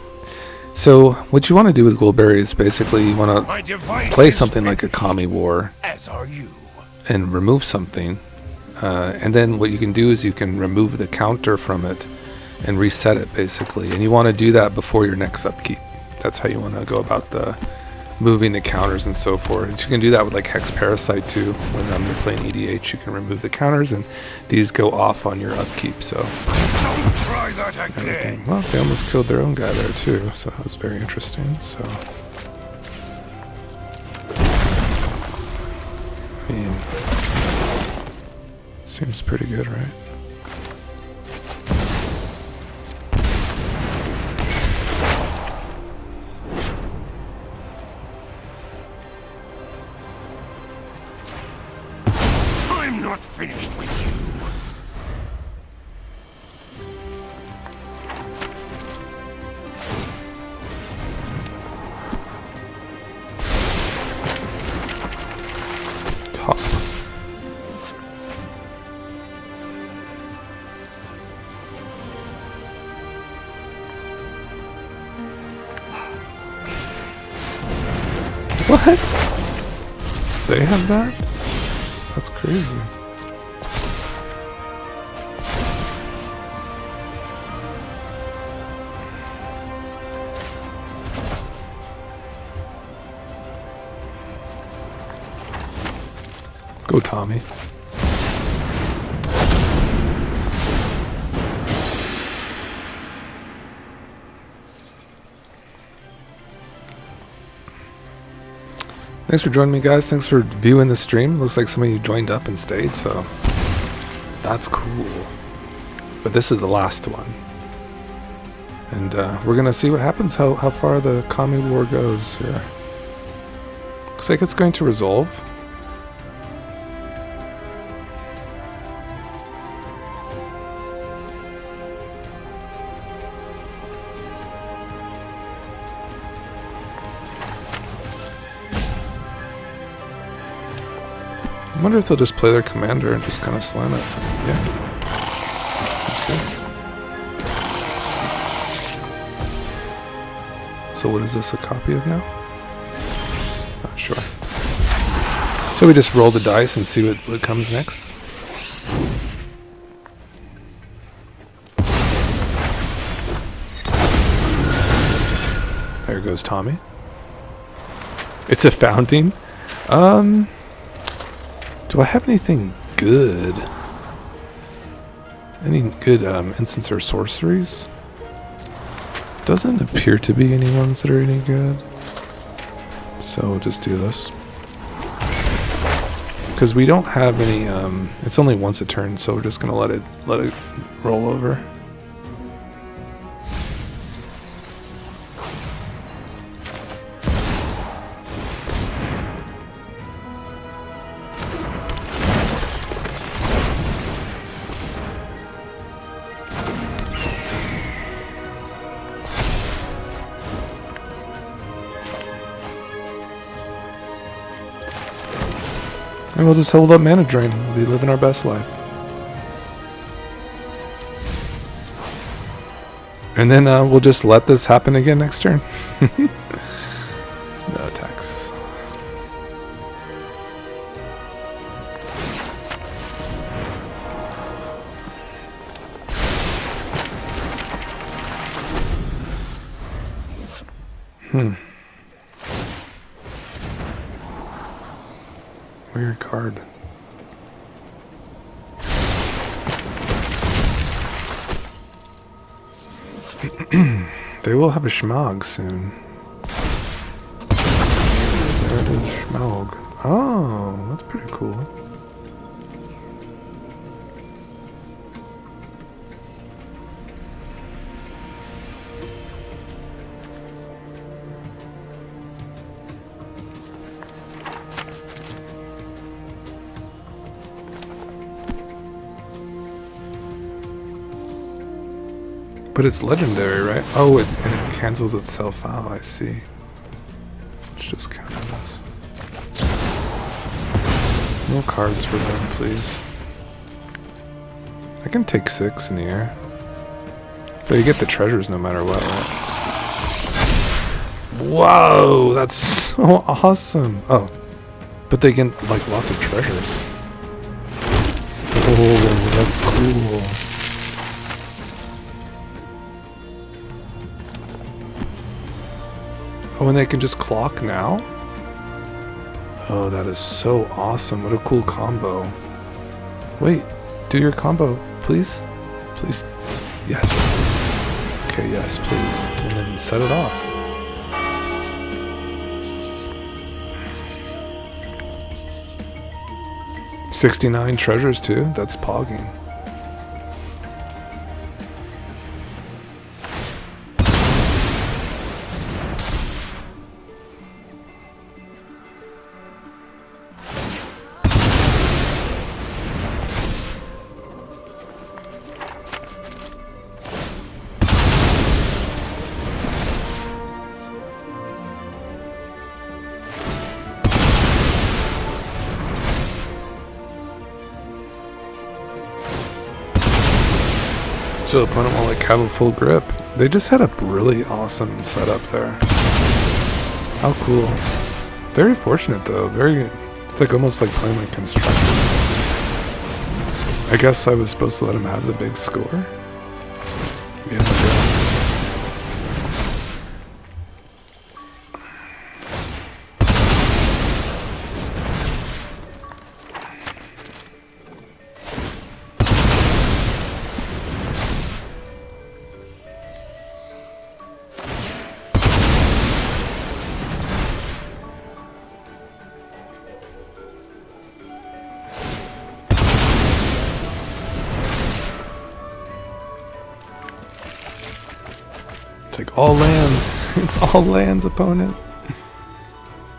So what you want to do with Goldberry is basically you want My to device play is something like a finished, Kami War as are you. and remove something. And then what you can do is you can remove the counter from it and reset it basically. And you want to do that before your next upkeep. That's how you want to go about the moving the counters and so forth. And you can do that with like Hex Parasite too. When you're playing EDH, you can remove the counters and these go off on your upkeep. So Don't try that again. everything. Well, they almost killed their own guy there too. So that was very interesting. So I mean, seems pretty good, right? I'm not finished with you. Top. What? They have that? That's crazy. Go, Tommy. Thanks for joining me, guys. Thanks for viewing the stream. Looks like some of you joined up and stayed, so that's cool. But this is the last one. And we're going to see what happens, how far the Kami War goes here. Looks like it's going to resolve. I wonder if they'll just play their commander and just kind of slam it. Yeah. That's good. So what is this a copy of now? Not sure. So we just roll the dice and see what comes next. There goes Tommy. It's a founding. Do I have anything good? Any good instants or sorceries? Doesn't appear to be any ones that are any good. So we'll just do this. Because we don't have any, it's only once a turn, so we're just gonna let it roll over. And we'll just hold up mana drain. We'll be living our best life. And then we'll just let this happen again next turn. No attacks. Weird card. They will have a Schmog soon. There it is, Schmog. Oh, that's pretty cool. But it's legendary, right? Oh, and it cancels itself out, I see. Let's just count this. No cards for them, please. I can take 6 in the air. But you get the treasures no matter what, right? Whoa, that's so awesome. Oh, but they get like lots of treasures. Oh, that's cool. Oh, and they can just clock now? Oh, that is so awesome. What a cool combo. Wait, do your combo, please? Please. Yes. Okay, yes, please. And then set it off. $69 treasures too? That's pogging. So the opponent will like have a full grip. They just had a really awesome setup there. How cool. Very fortunate though. It's like almost like playing like construction. I guess I was supposed to let him have the big score. Yeah, I guess. It's like all lands. It's all lands, opponent.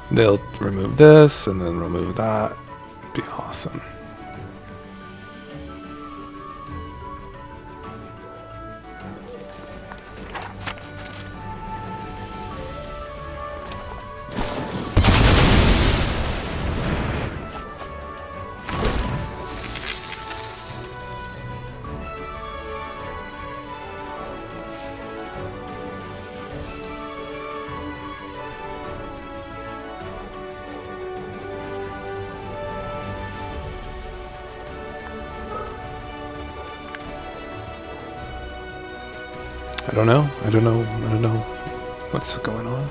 They'll remove this and then remove that. It'd be awesome. I don't know. I don't know what's going on.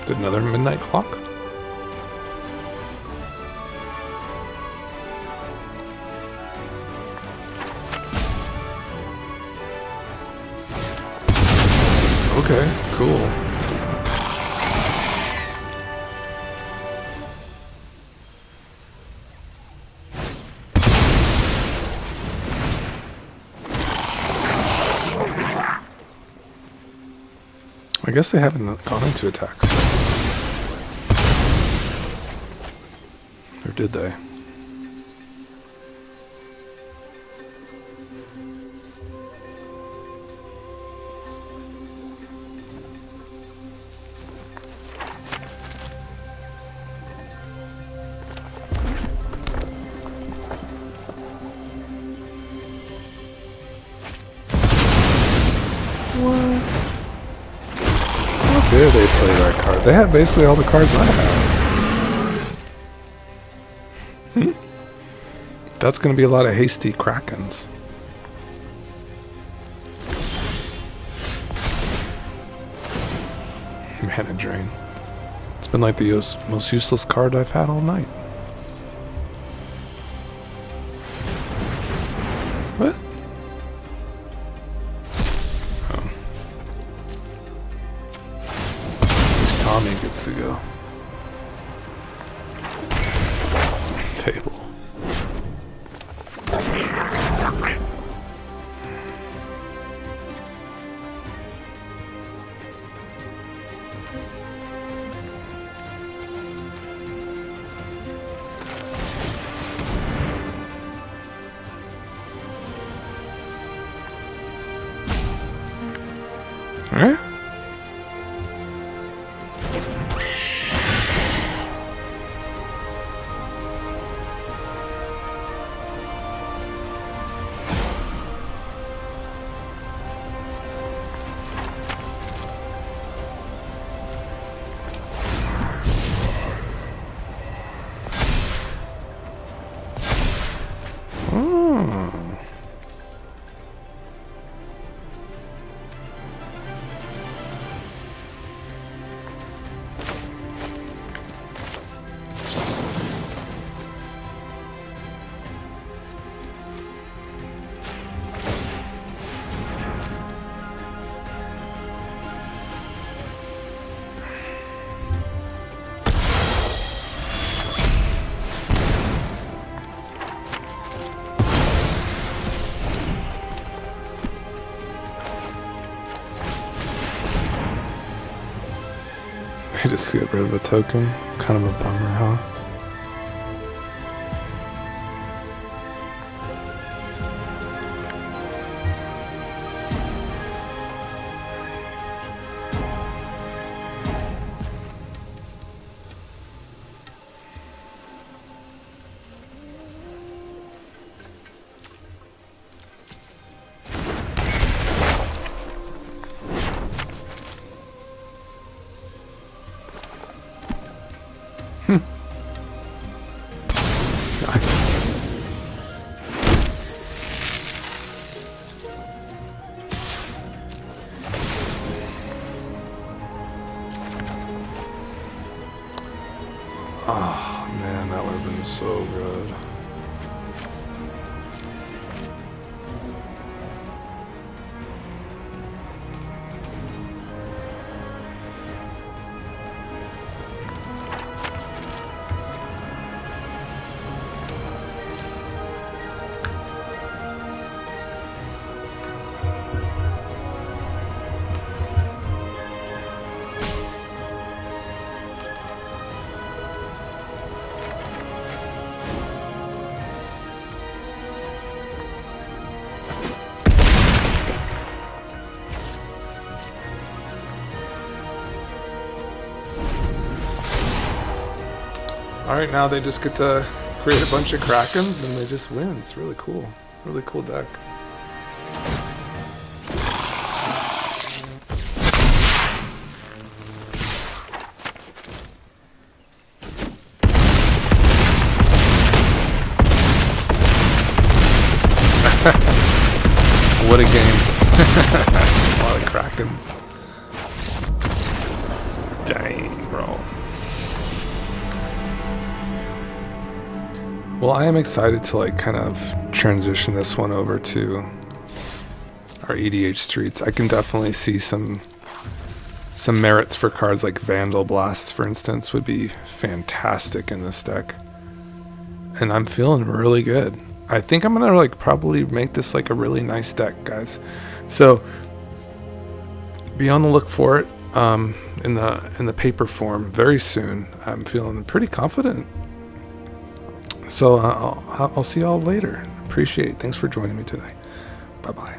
Did another midnight clock? Okay, cool. I guess they haven't gone into attacks. Or did they? What? How dare they play that card? They have basically all the cards I have. That's going to be a lot of hasty Krakens. Mana Drain. It's been like the most useless card I've had all night. What? Oh. At least Tommy gets to go. Table. Alright. Oh. I just get rid of a token. Kind of a bummer, huh? Oh man, that would have been so good. Alright, now they just get to create a bunch of Krakens and they just win. It's really cool. Really cool deck. What a game. A lot of Krakens. Dang, bro. Well, I am excited to like kind of transition this one over to our EDH streets. I can definitely see some merits for cards like Vandal Blast, for instance, would be fantastic in this deck. And I'm feeling really good. I think I'm gonna like probably make this like a really nice deck, guys. So be on the look for it in the paper form very soon. I'm feeling pretty confident. So I'll see y'all later. Appreciate it. Thanks for joining me today. Bye-bye.